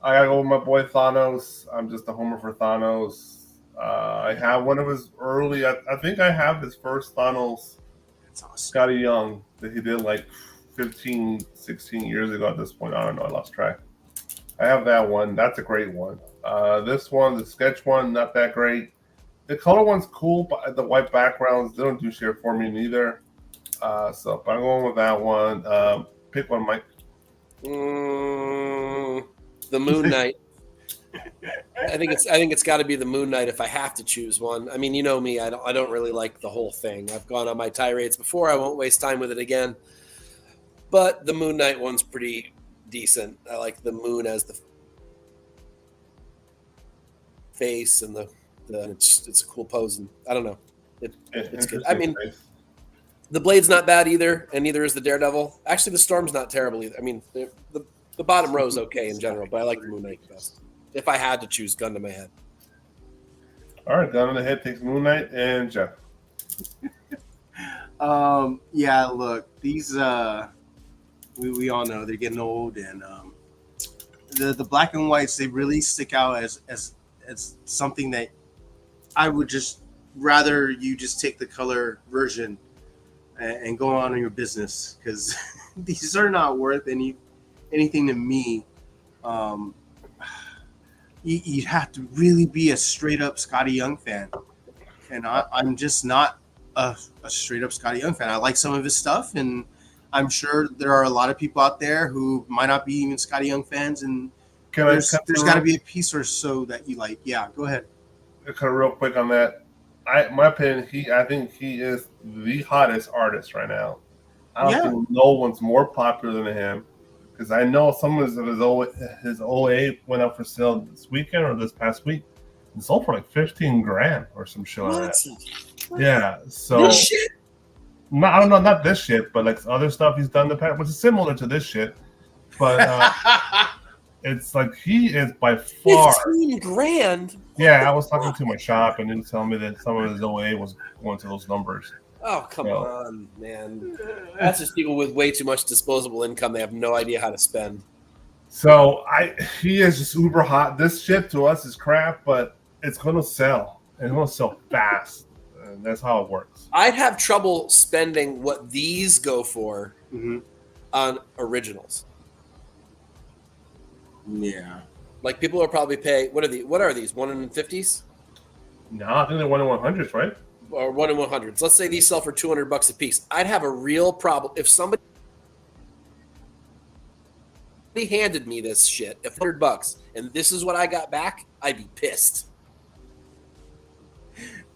I gotta go with my boy Thanos. I'm just a homer for Thanos. I have one of his early. I think I have his first Thanos, That's awesome. Scotty Young, that he did like 15, 16 years ago at this point. I don't know. I lost track. I have that one. That's a great one. This one, the sketch one, not that great. The color one's cool, but the white backgrounds, they don't do shit for me neither. So but I'm going with that one. Pick one, Mike. The Moon Knight. I think it's got to be the Moon Knight if I have to choose one. I mean, you know me, I don't really like the whole thing. I've gone on my tirades before. I won't waste time with it again. But the Moon Knight one's pretty decent. I like the moon as the face and it's a cool pose, and I don't know. It's good. I mean, the Blade's not bad either, and neither is the Daredevil. Actually, the Storm's not terrible either. I mean, the bottom row is okay in general, but I like the Moon Knight best. If I had to choose, gun to my head. All right, gun on the head takes Moon Knight and Jeff. Yeah, look, these we all know they're getting old, and the black and whites, they really stick out as something that I would just rather you just take the color version and go on your business, because these are not worth anything to me. You'd have to really be a straight up Scotty Young fan, and I'm just not a straight up Scotty Young fan. I like some of his stuff, and I'm sure there are a lot of people out there who might not be even Scotty Young fans, and there's got to be a piece or so that you like. Yeah, go ahead. Kind of real quick on that. My opinion, I think he is the hottest artist right now. I don't think no one's more popular than him, because I know some of his OA went up for sale this weekend or this past week. It sold for like $15,000 or some shit like that. Yeah, so This shit? I don't know, not this shit, but like other stuff he's done in the past, which is similar to this shit. But it's like he is by far $15,000. Yeah, I was talking to my shop, and they telling me that some of his OA was going to those numbers. Oh, come on, man. That's just people with way too much disposable income. They have no idea how to spend. So he is just uber hot. This shit to us is crap, but it's going to sell. And it's going to sell fast. And that's how it works. I'd have trouble spending what these go for on originals. Yeah. Like people will probably pay. What are these? 1 in 50s? No, I think they're 1 in 100s, right? Or 1 in 100s. Let's say these sell for $200 a piece. I'd have a real problem if somebody handed me this shit at $100 and this is what I got back. I'd be pissed.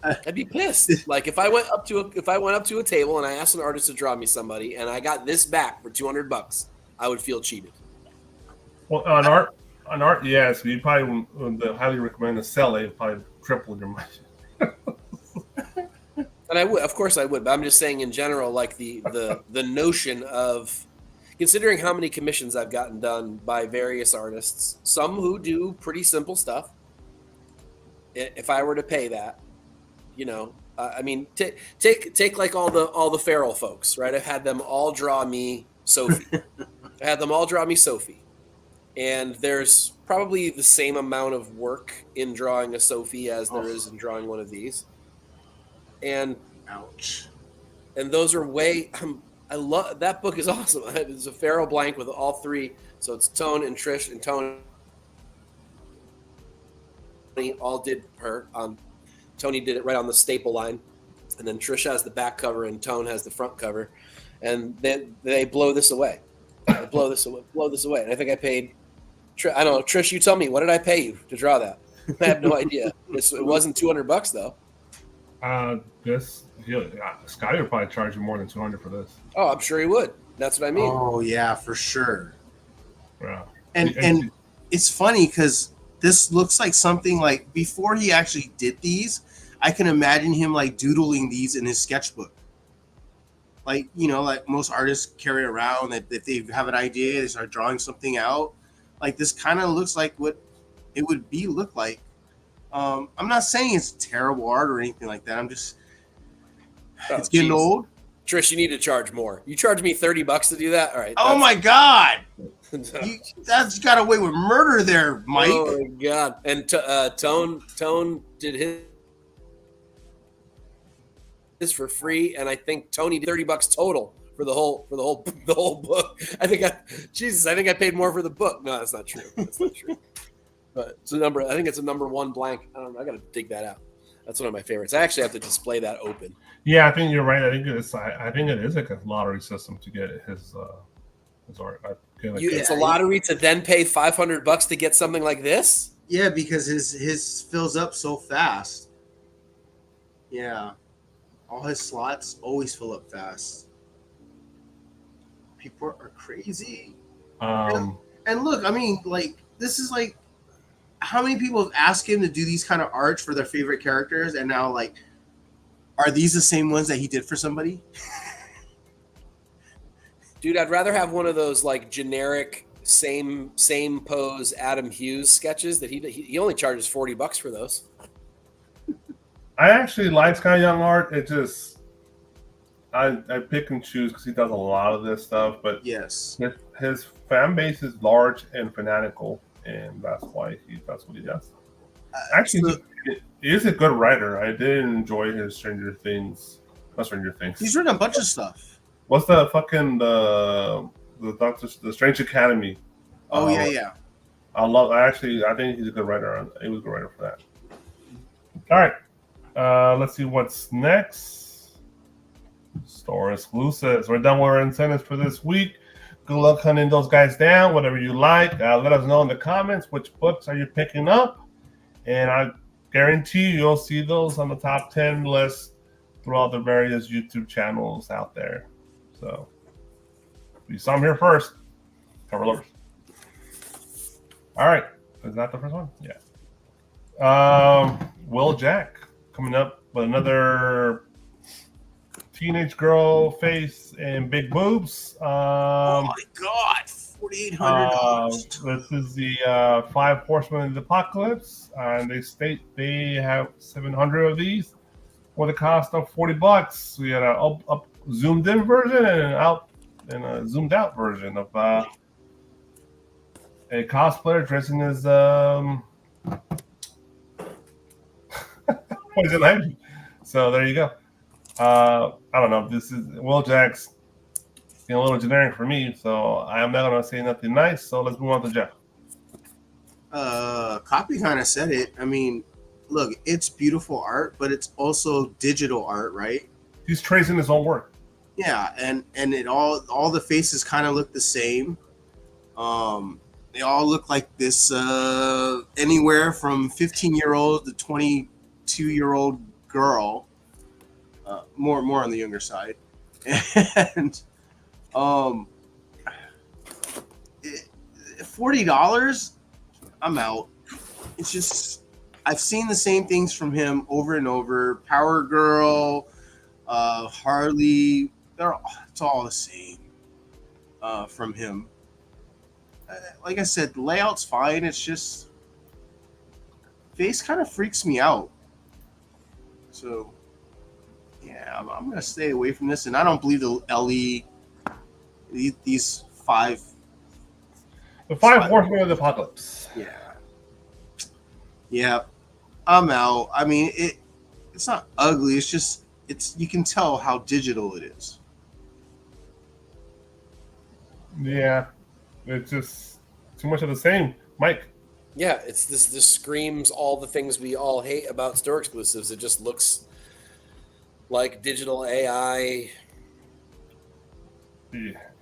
I'd be pissed. Like if I went up to a table and I asked an artist to draw me somebody and I got this back for $200, I would feel cheated. Well, on art, yes. You probably would highly recommend to sell it. Probably triple your money. And I would, of course, I would. But I'm just saying, in general, like the notion of considering how many commissions I've gotten done by various artists, some who do pretty simple stuff. If I were to pay that, I mean, take like all the feral folks, right? I've had them all draw me Sophie. And there's probably the same amount of work in drawing a Sophie as there is in drawing one of these. And ouch. And those are I love that book is awesome. It's a feral blank with all three. So it's Tone and Trish and Tony all did her. Tony did it right on the staple line, and then Trish has the back cover and Tone has the front cover, and then they blow this away. They blow this away. And I think I paid. I don't know, Trish. You tell me, what did I pay you to draw that? I have no idea. It wasn't $200 though. Scotty would probably charge you more than $200 for this. Oh, I'm sure he would. That's what I mean. Oh yeah, for sure. Yeah. And it's funny because this looks like something like before he actually did these, I can imagine him like doodling these in his sketchbook. Like, like most artists carry around that they have an idea, they start drawing something out. Like this kind of looks like what it would look like. I'm not saying it's terrible art or anything like that. I'm just it's getting old. Trish, you need to charge more. You charge me $30 to do that? All right. Oh my God. That's got away with murder there, Mike. Oh my God. And Tone did his for free, and I think Tony did $30 total for the whole book. I think I paid more for the book. No, that's not true. That's not true. But it's a number. I think it's a number one blank. I don't know. I got to dig that out. That's one of my favorites. I actually have to display that open. Yeah, I think you're right. I think it is like a lottery system to get his art. It's a lottery to then pay $500 to get something like this. Yeah, because his fills up so fast. Yeah, all his slots always fill up fast. People are crazy. And look, I mean, like this is like how many people have asked him to do these kind of art for their favorite characters, and now like, are these the same ones that he did for somebody? Dude, I'd rather have one of those like generic same pose Adam Hughes sketches that he only charges $40 for those. I actually like Scotty Young art. It just I pick and choose because he does a lot of this stuff, but yes, his fan base is large and fanatical, and that's why that's what he does. Actually, he is a good writer. I did enjoy his Stranger Things. Not Stranger Things. He's written a bunch of stuff. What's the fucking the Strange Academy? Oh yeah. I think he's a good writer. He was a good writer for that. All right. Let's see what's next. Store exclusives. We're done with our incentives for this week. Good luck hunting those guys down. Whatever you like. Let us know in the comments which books are you picking up, and I guarantee you'll see those on the top 10 list throughout the various YouTube channels out there. So you saw them here first. Cover lovers. All right. Is that the first one? Yeah. Will Jack coming up with another teenage girl face and big boobs. Oh my God. $4,800. This is the 5 Horsemen of the Apocalypse, and they state they have 700 of these for the cost of $40. We had a up zoomed in version and a zoomed out version of a cosplayer dressing as Poison Ivy. So there you go. I don't know. This is Will Jack's a little generic for me, so I'm not gonna say nothing nice. So let's move on to Jeff. Copy kind of said it. I mean, look, it's beautiful art, but it's also digital art, right? He's tracing his own work. Yeah, and it all the faces kind of look the same. They all look like this. Anywhere from 15-year-old to 22-year-old girl. More on the younger side, and $40. I'm out. It's just I've seen the same things from him over and over. Power Girl, Harley, it's all the same from him. Like I said, the layout's fine. It's just face kind of freaks me out. So yeah, I'm gonna stay away from this, and I don't believe the LE. These 5. The 5 Horsemen of the Apocalypse. Yeah, I'm out. I mean, it's not ugly. It's just you can tell how digital it is. Yeah, it's just too much of the same, Mike. Yeah, it's this screams all the things we all hate about store exclusives. It just looks like digital AI.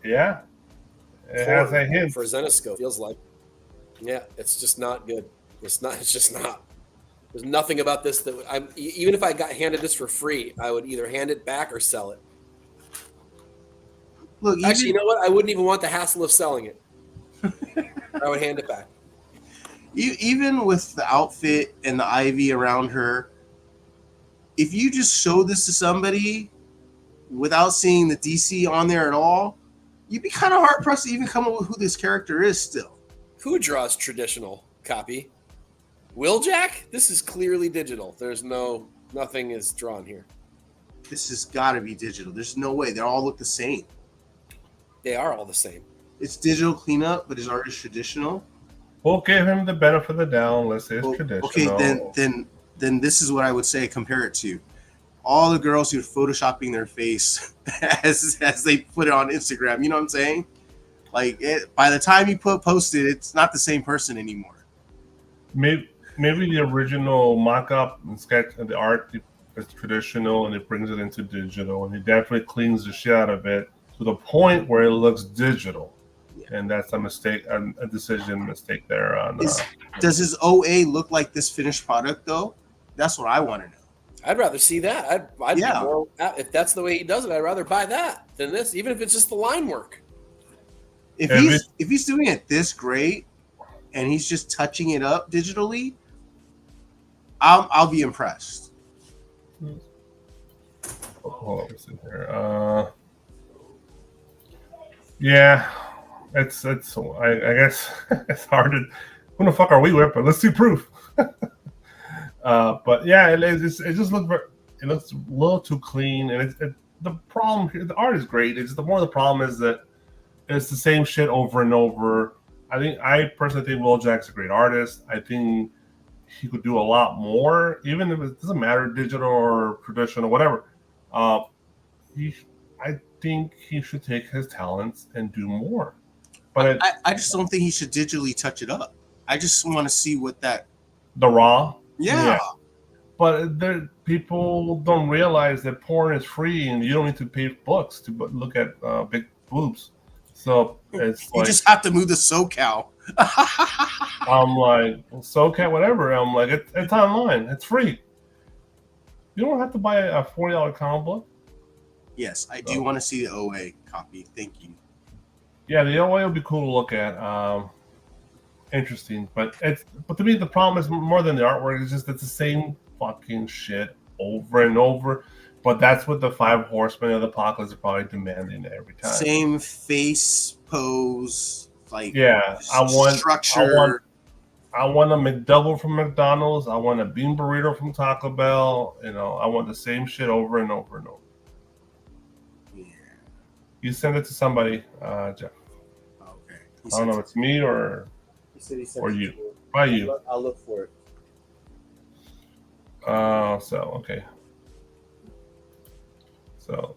Yeah, it has a hint for Zenescope. Feels like, yeah, it's just not good. It's just not. There's nothing about this that even if I got handed this for free, I would either hand it back or sell it. Look, actually, you know what? I wouldn't even want the hassle of selling it. I would hand it back. Even with the outfit and the ivy around her, if you just show this to somebody without seeing the DC on there at all, you'd be kind of hard pressed to even come up with who this character is still. Who draws traditional copy? Jack? This is clearly digital. There's nothing is drawn here. This has got to be digital. There's no way. They all look the same. They are all the same. It's digital cleanup, but his art is traditional. We'll give him the benefit of the doubt. Let's say it's traditional. Okay, then this is what I would say. Compare it to all the girls who are photoshopping their face as they put it on Instagram. You know what I'm saying? Like by the time you post it, it's not the same person anymore. Maybe the original mock-up and sketch and the art is traditional, and it brings it into digital, and he definitely cleans the shit out of it to the point where it looks digital. Yeah. And that's a mistake, a decision mistake there. Does his OA look like this finished product though? That's what I want to know. I'd rather see that. I'd be more, if that's the way he does it, I'd rather buy that than this, even if it's just the line work. If he's doing it this great and he's just touching it up digitally, I'll be impressed. Hold on, let's see here. Yeah, it's I guess it's hard to. Who the fuck are we with? But let's see proof. But yeah, it just looks it looks a little too clean, and the problem here. The art is great. It's the problem is that it's the same shit over and over. I personally think Will Jack's a great artist. I think he could do a lot more, even if it doesn't matter, digital or traditional, whatever. I think he should take his talents and do more. But I just don't think he should digitally touch it up. I just want to see what the raw. Yeah. But people don't realize that porn is free and you don't need to pay books to look at big boobs. So it's you just have to move to SoCal. I'm like, SoCal, whatever. I'm like, it's online. It's free. You don't have to buy a $40 comic book. Yes, I do want to see the OA copy. Thank you. Yeah, the OA will be cool to look at. Interesting, but to me the problem is more than the artwork. It's just it's the same fucking shit over and over. But that's what the 5 horsemen of the apocalypse are probably demanding every time. Same face pose, like structure. I want a McDouble from McDonald's. I want a bean burrito from Taco Bell. I want the same shit over and over and over. Yeah. You send it to somebody, Jeff. Okay. I don't know if it's me or you. By you. I'll look for it. Okay. So.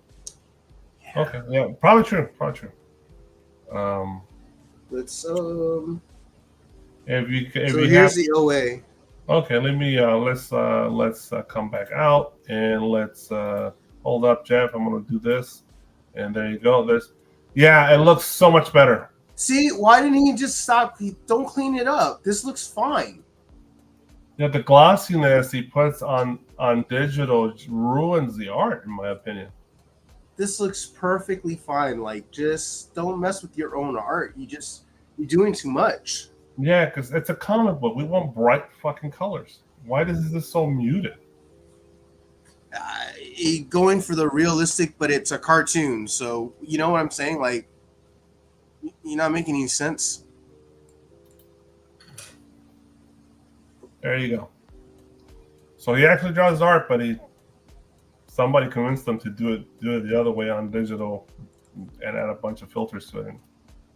Yeah. Okay. Yeah. Probably true. Let's here's the OA. Okay, let's come back out and let's hold up, Jeff. I'm gonna do this, and there you go. It looks so much better. See, why didn't he just stop? Don't clean it up. This looks fine. Yeah, the glossiness he puts on digital ruins the art, in my opinion. This looks perfectly fine. Like, just don't mess with your own art. You're doing too much. Yeah, because it's a comic book. We want bright fucking colors. Why is this so muted? Going for the realistic, but it's a cartoon. So, you know what I'm saying? Like, you're not making any sense. There you go. So he actually draws art, but somebody convinced him to do it the other way on digital and add a bunch of filters to it and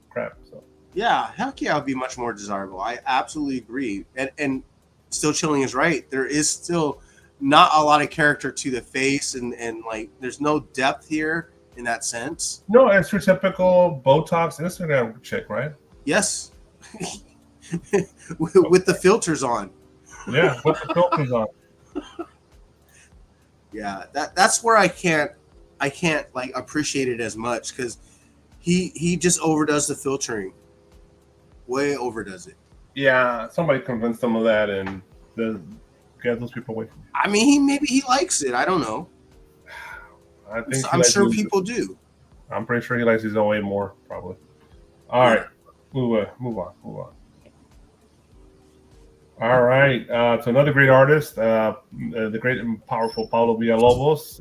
crap. So. Yeah, heck yeah, it would be much more desirable. I absolutely agree. And Still Chilling is right. There is still not a lot of character to the face, and like there's no depth here in that sense. No, it's your typical Botox Instagram chick, right? Yes. with the filters on. Yeah, with the filters on. Yeah, that's where I can't like appreciate it as much, because he just overdoes the filtering. Way overdoes it. Yeah, somebody convinced him of that and get those people away from him. I mean, maybe he likes it. I don't know. I'm sure people do. I'm pretty sure he likes his OA more, probably. All right, move on. All right, to another great artist, the great and powerful Paulo Villalobos,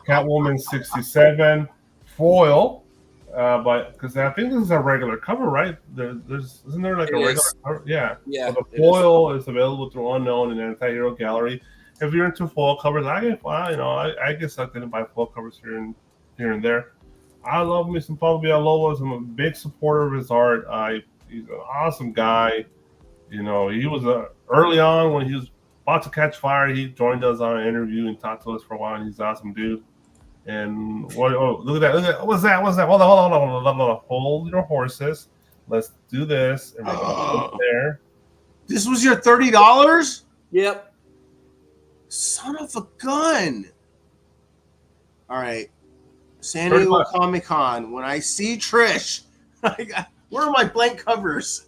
Catwoman 67 foil. but because I think this is a regular cover, right? Isn't there like It a regular is. cover? Yeah. Yeah, So it the is. foil is available through Unknown and Anti-Hero Gallery. If you're into foil covers, I get sucked in and buy foil covers here and there. I love me some Pablo Villalobos. I'm a big supporter of his art. He's an awesome guy. You know, he was early on when he was about to catch fire. He joined us on an interview and talked to us for a while. And he's an awesome dude. And look at that! What's that? Hold on. Hold your horses. Let's do this. And we're gonna put there. This was your $30? Yep. Son of a gun! All right, San Diego Comic Con. When I see Trish, where are my blank covers?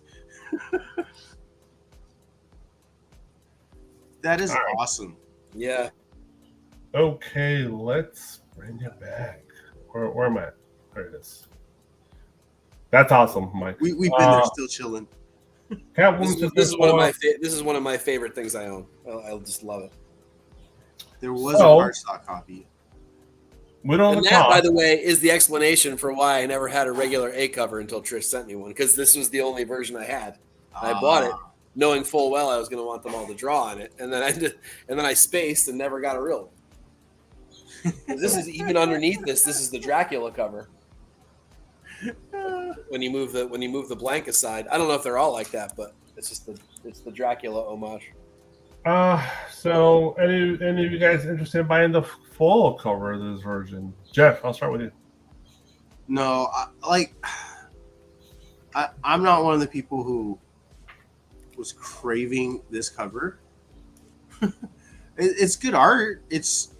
That is awesome. Yeah. Okay, let's bring it back. Where am I? There it is. That's awesome, Mike. We've been there, still chilling. Catwoman. This is one of my favorite things I own. I just love it. There was a cardstock copy. We don't. And that, by the way, is the explanation for why I never had a regular A cover until Trish sent me one, because this was the only version I had. I bought it knowing full well I was going to want them all to draw on it, and then I spaced and never got a real one. This is even underneath this. This is the Dracula cover. When you move the blank aside, I don't know if they're all like that, but it's the Dracula homage. So any of you guys interested in buying the full cover of this version? Jeff, I'll start with you. No, I'm not one of the people who was craving this cover. It's good art. It's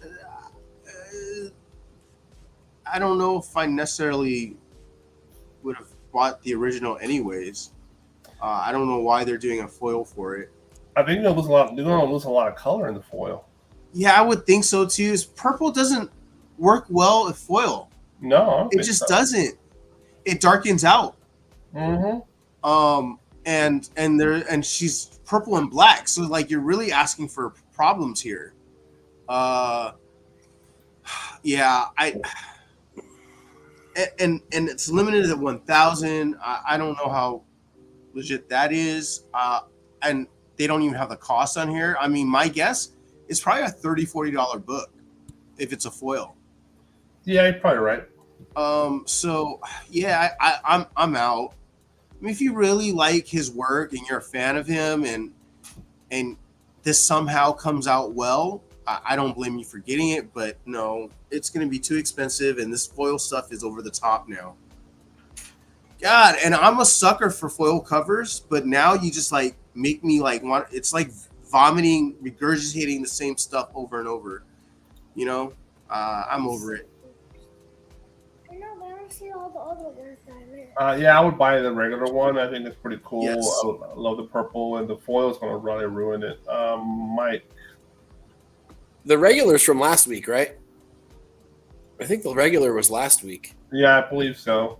I don't know if I necessarily would have bought the original anyways. I don't know why they're doing a foil for it. I think they're going to lose a lot of color in the foil. Yeah, I would think so too. Purple doesn't work well with foil. No, it just doesn't. It darkens out. Mm-hmm. And she's purple and black, so like you're really asking for problems here. Yeah, and it's limited at 1,000. I don't know how legit that is. And they don't even have the cost on here. I mean, my guess is probably a $30-$40 book if it's a foil. Yeah, you're probably right. So yeah, I'm out. I mean, if you really like his work and you're a fan of him, and this somehow comes out well, I don't blame you for getting it. But no, it's going to be too expensive, and this foil stuff is over the top now. God, and I'm a sucker for foil covers, but now you just like make me like want. It's like vomiting, regurgitating the same stuff over and over. You know, I'm over it. All the other ones that I made. Yeah, I would buy the regular one. I think it's pretty cool. Yes. I love the purple, and the foil is going to really ruin it. Mike. The regular's from last week, right? I think the regular was last week. Yeah, I believe so.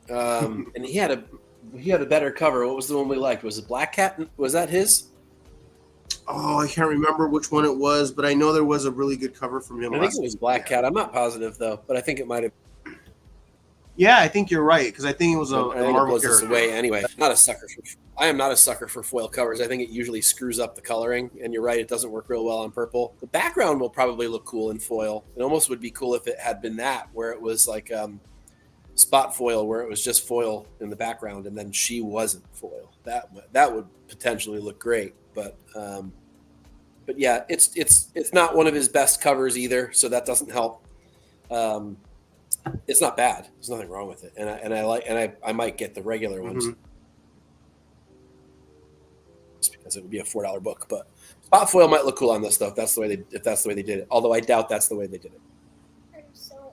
And he had a better cover. What was the one we liked? Was it Black Cat? Was that his? Oh, I can't remember which one it was, but I know there was a really good cover from him. I think it was Black Cat. I'm not positive though, but I think it might have. Yeah, I think you're right because I think it was a Marvel character. Away anyway. I am not a sucker for foil covers. I think it usually screws up the coloring, and you're right, it doesn't work real well on purple. The background will probably look cool in foil. It almost would be cool if it had been that, where it was like spot foil, where it was just foil in the background, and then she wasn't foil. That would potentially look great, but yeah, it's not one of his best covers either, so that doesn't help. It's not bad. There's nothing wrong with it, and I might get the regular ones just because it would be a $4 book. But spot foil might look cool on this stuff. If that's the way they did it. Although I doubt that's the way they did it. So,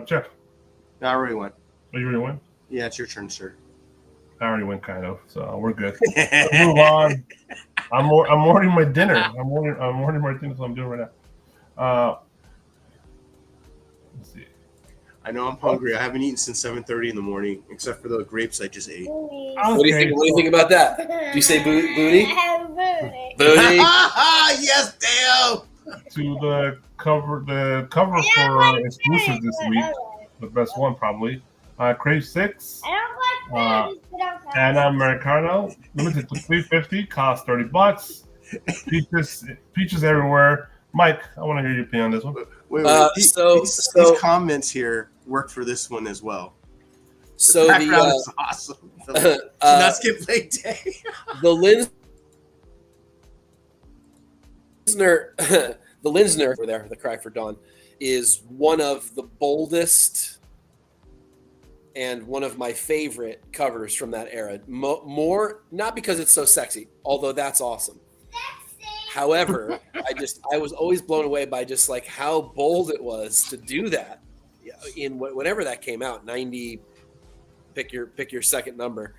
Jeff. I already went. Oh, you already went? Yeah, it's your turn, sir. I already went, kind of. So we're good. Let's move on. I'm ordering my dinner. I'm ordering my dinner. So I'm doing right now. Let's see. I know I'm hungry. I haven't eaten since 7:30 in the morning, except for the grapes I just ate. What do you think about that? Do you say booty? Booty. Yes, damn. To the cover for exclusive this week. the best one probably. Crave 6. I don't like this. But I'll have Anna Americano, limited to 350, cost $30. Peaches everywhere. Mike, I want to hear your opinion on this one. Wait. These comments here work for this one as well. So the background is awesome. Should not skip leg day. The Linsner over there, the Cry for Dawn, is one of the boldest and one of my favorite covers from that era. More, not because it's so sexy, although that's awesome. However, I was always blown away by just like how bold it was to do that in whenever that came out, 90. Pick your second number.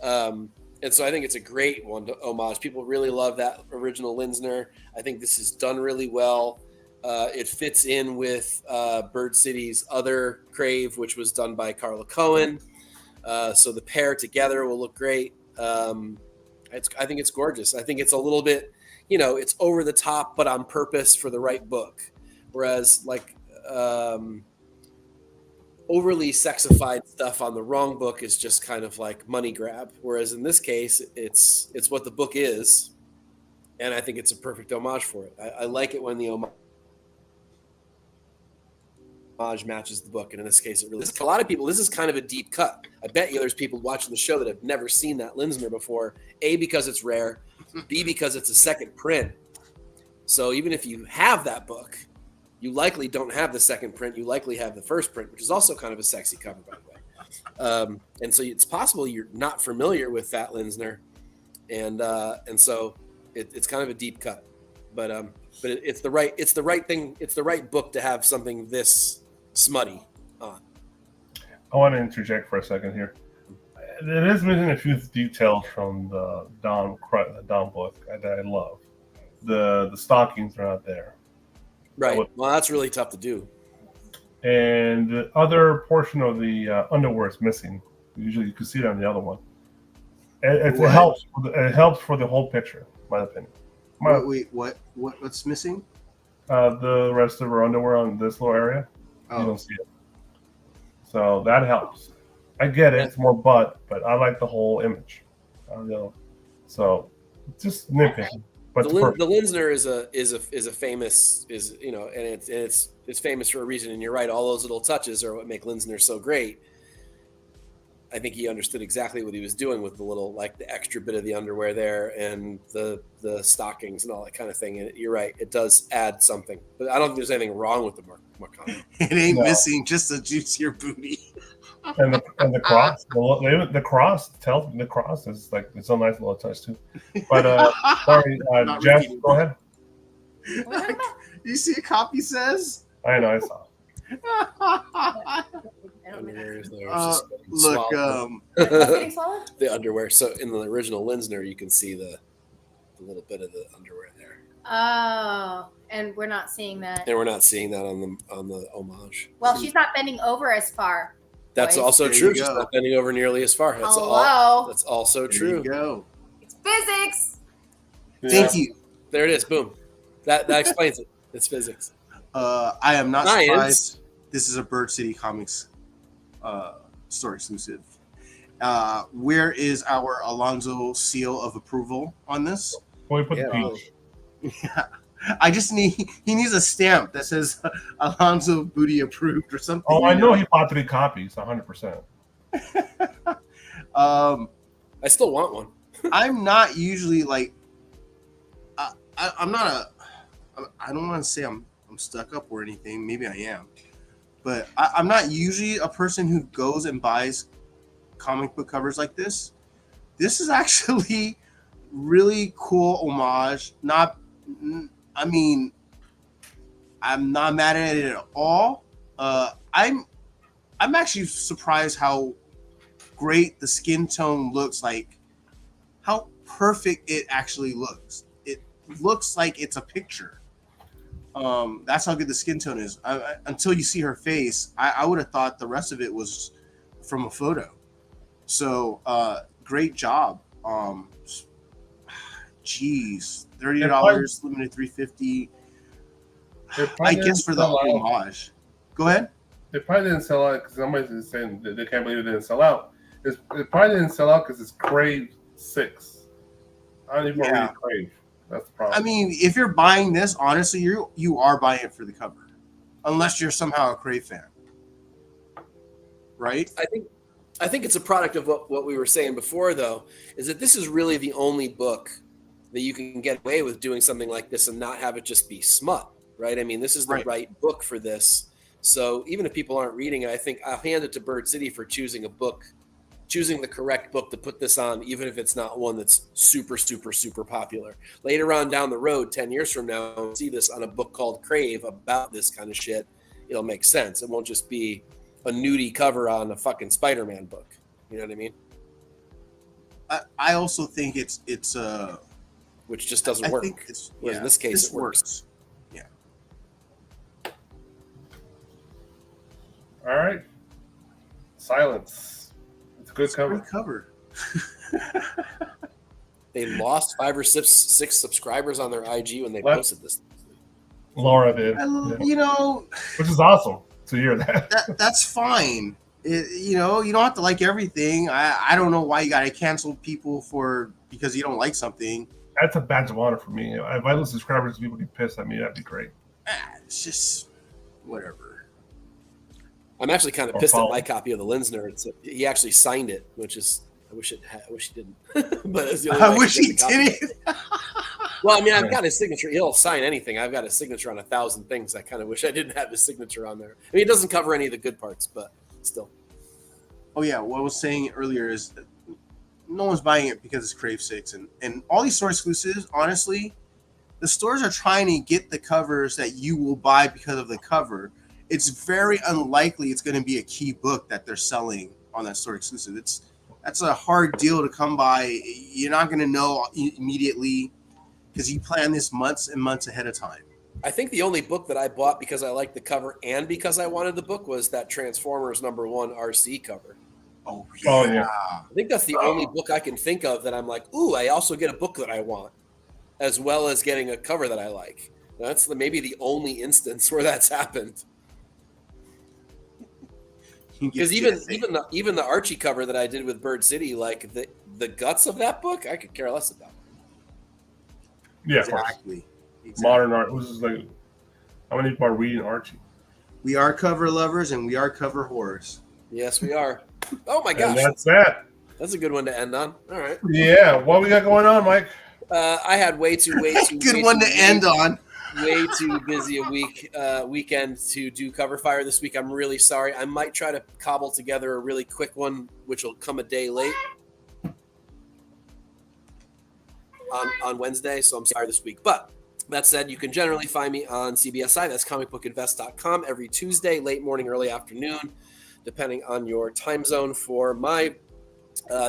And so I think it's a great one to homage. People really love that original Linsner. I think this is done really well. It fits in with Bird City's other Crave, which was done by Carla Cohen. So the pair together will look great. I think it's gorgeous. I think it's a little bit, it's over the top, but on purpose for the right book. Whereas like overly sexified stuff on the wrong book is just kind of like money grab. Whereas in this case, it's what the book is. And I think it's a perfect homage for it. I like it when the homage matches the book. And in this case, it really is. A lot of people, this is kind of a deep cut. I bet you there's people watching the show that have never seen that Linsner before. A, because it's rare. B, because it's a second print. So even if you have that book, you likely don't have the second print. You likely have the first print, which is also kind of a sexy cover, by the way. And so it's possible you're not familiar with that Linsner, and so it's kind of a deep cut. But it's the right thing. It's the right book to have something this smutty on. I want to interject for a second here. It is missing a few details from the Dawn book that I love. The stockings are not there. Right. Well, that's really tough to do. And the other portion of the underwear is missing. Usually, you can see it on the other one. It helps. It helps for the whole picture, in my opinion. Wait, what's missing? The rest of her underwear on this little area. You don't see it. So that helps. I get it. It's more butt, but I like the whole image. So just nitpicking. But the Linsner is a famous and it's famous for a reason. And you're right, all those little touches are what make Linsner so great. I think he understood exactly what he was doing with the little, like the extra bit of the underwear there and the stockings and all that kind of thing. And you're right, it does add something. But I don't think there's anything wrong with the Marconi. It ain't missing just a juicier booty. And the cross, the cross is like it's a nice little touch too. But sorry, Jeff, go ahead. You see a copy says? I know, I saw. Look, the underwear. So in the original Linsner, you can see the little bit of the underwear there. Oh, and we're not seeing that. And we're not seeing that on the homage. Well, she's not bending over as far. That's also true. She's not bending over nearly as far. That's that's also true. There you go. It's physics. Thank you. There it is. Boom. That explains it. It's physics. I am not surprised. This is a Bird City Comics store exclusive. Where is our Alonzo seal of approval on this? Well, we put the peach. Yeah. I just he needs a stamp that says Alonzo Booty approved or something. Oh, I know he bought 3 copies, 100%. I still want one. I'm not usually like I'm not I don't want to say I'm stuck up or anything. Maybe I am, but I'm not usually a person who goes and buys comic book covers like this. This is actually really cool homage. I'm not mad at it at all. I'm actually surprised how great the skin tone looks, like how perfect it actually looks. It looks like it's a picture. That's how good the skin tone is. Until you see her face, I would have thought the rest of it was from a photo. So great job. Geez, $30, limited $350. I guess for the homage. Go ahead. it probably didn't sell out because somebody's saying that they can't believe it didn't sell out. It probably didn't sell out because it's Crave 6. I don't even read Crave. That's the problem. I mean, if you're buying this, honestly, you are buying it for the cover, unless you're somehow a Crave fan, right? I think it's a product of what we were saying before, though, is that this is really the only book that you can get away with doing something like this and not have it just be smut, right? I mean, this is the right book for this. So even if people aren't reading it, I think I'll hand it to Bird City for choosing the correct book to put this on, even if it's not one that's super, super, super popular. Later on down the road, 10 years from now, see this on a book called Crave about this kind of shit, it'll make sense. It won't just be a nudie cover on a fucking Spider-Man book. You know what I mean? I also think it's which just doesn't work. Whereas in this case, it works. Yeah. All right. Silence. It's a good cover. Great cover. They lost 5 or 6 subscribers on their IG when they posted this. Laura did. You know, which is awesome to hear that. That's fine. You know, you don't have to like everything. I don't know why you got to cancel people because you don't like something. That's a badge of honor for me. If I lose subscribers, people get pissed at me. That'd be great. It's just whatever. I'm actually kind of pissed at my copy of the Lens Nerd. He actually signed it, which is I wish he didn't. But it's the only I wish he didn't. Well, I mean, I've got his signature. He'll sign anything. I've got his signature on 1,000 things. I kind of wish I didn't have his signature on there. I mean, it doesn't cover any of the good parts, but still. Oh yeah, what I was saying earlier is that no one's buying it because it's Crave 6 and all these store exclusives. Honestly, the stores are trying to get the covers that you will buy because of the cover. It's very unlikely it's going to be a key book that they're selling on that store exclusive. That's a hard deal to come by. You're not going to know immediately because you plan this months and months ahead of time. I think the only book that I bought because I liked the cover and because I wanted the book was that Transformers #1 RC cover. Oh yeah. I think that's the only book I can think of that I'm like, ooh, I also get a book that I want, as well as getting a cover that I like. That's maybe the only instance where that's happened. Because even the Archie cover that I did with Bird City, like the guts of that book, I could care less about. Yeah, exactly. Modern art. This is like, how many people are reading Archie? We are cover lovers and we are cover whores. Yes, we are. Oh my gosh, and that's that. That's a good one to end on. All right. Yeah. What we got going on, Mike? I had way too good one to end on. Way too busy a weekend to do cover fire this week. I'm really sorry. I might try to cobble together a really quick one, which will come a day late on Wednesday. So I'm sorry this week. But that said, you can generally find me on CBSI. That's comicbookinvest.com every Tuesday, late morning, early afternoon, depending on your time zone for my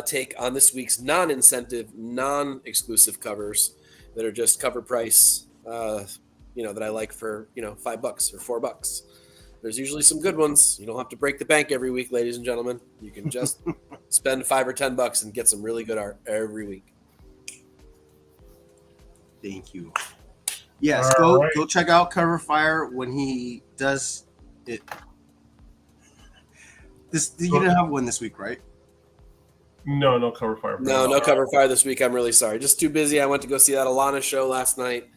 take on this week's non-incentive, non-exclusive covers that are just cover price, that I like for, $5 or $4. There's usually some good ones. You don't have to break the bank every week, ladies and gentlemen. You can just spend $5 or $10 and get some really good art every week. Thank you. Yes, go check out Cover Fire when he does it. You didn't have one this week, right? No Cover Fire. No Cover Fire this week. I'm really sorry. Just too busy. I went to go see that Alana show last night.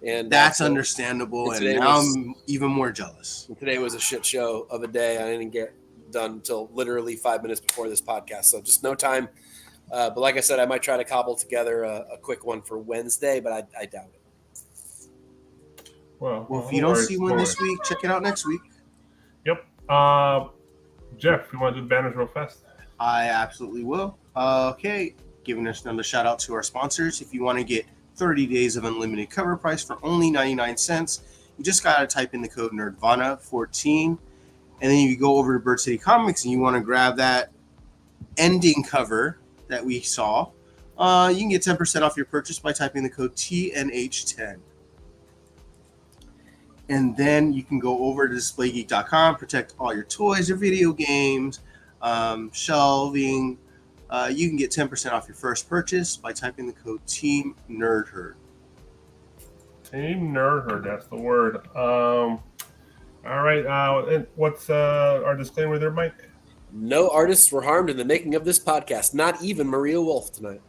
And that's understandable, and now I'm even more jealous. Today was a shit show of a day. I didn't get done until literally 5 minutes before this podcast, so just no time. But like I said, I might try to cobble together a quick one for Wednesday, but I doubt it. Well, if you don't see one this week, check it out next week. Yep. Jeff, you want to do the banners real fast? I absolutely will. Okay, giving us another shout out to our sponsors. If you want to get 30 days of unlimited cover price for only 99 cents. You just got to type in the code NERDVANA14. And then you go over to Bird City Comics and you want to grab that ending cover that we saw. You can get 10% off your purchase by typing the code TNH10. And then you can go over to displaygeek.com, protect all your toys, your video games, shelving. You can get 10% off your first purchase by typing the code Team Nerdherd. Team Nerdherd, that's the word. All right. And what's our disclaimer there, Mike? No artists were harmed in the making of this podcast. Not even Maria Wolf tonight.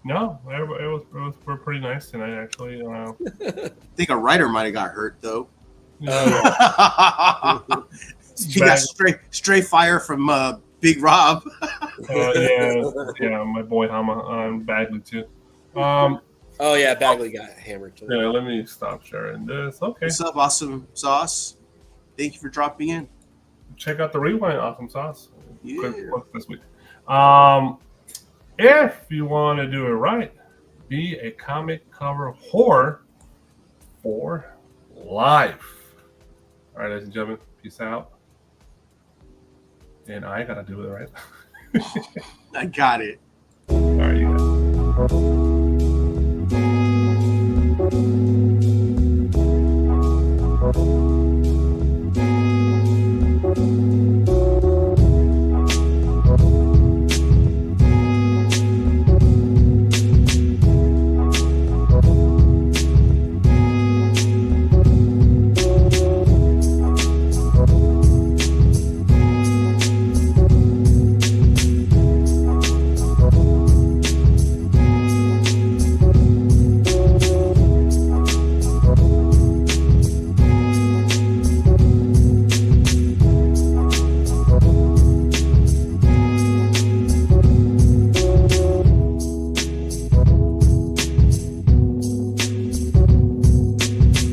No, we're pretty nice tonight, actually. I think a writer might have got hurt though. Oh, He got stray fire from Big Rob. Yeah, my boy Hama Bagley too. Oh yeah, Bagley got hammered too. Yeah, let me stop sharing this. Okay. What's up, Awesome Sauce? Thank you for dropping in. Check out the rewind, Awesome Sauce. Yeah. Quick plug this week. If you want to do it right, be a comic cover whore for life. All right, ladies and gentlemen, peace out. And I gotta do it right. I got it. All right, you guys.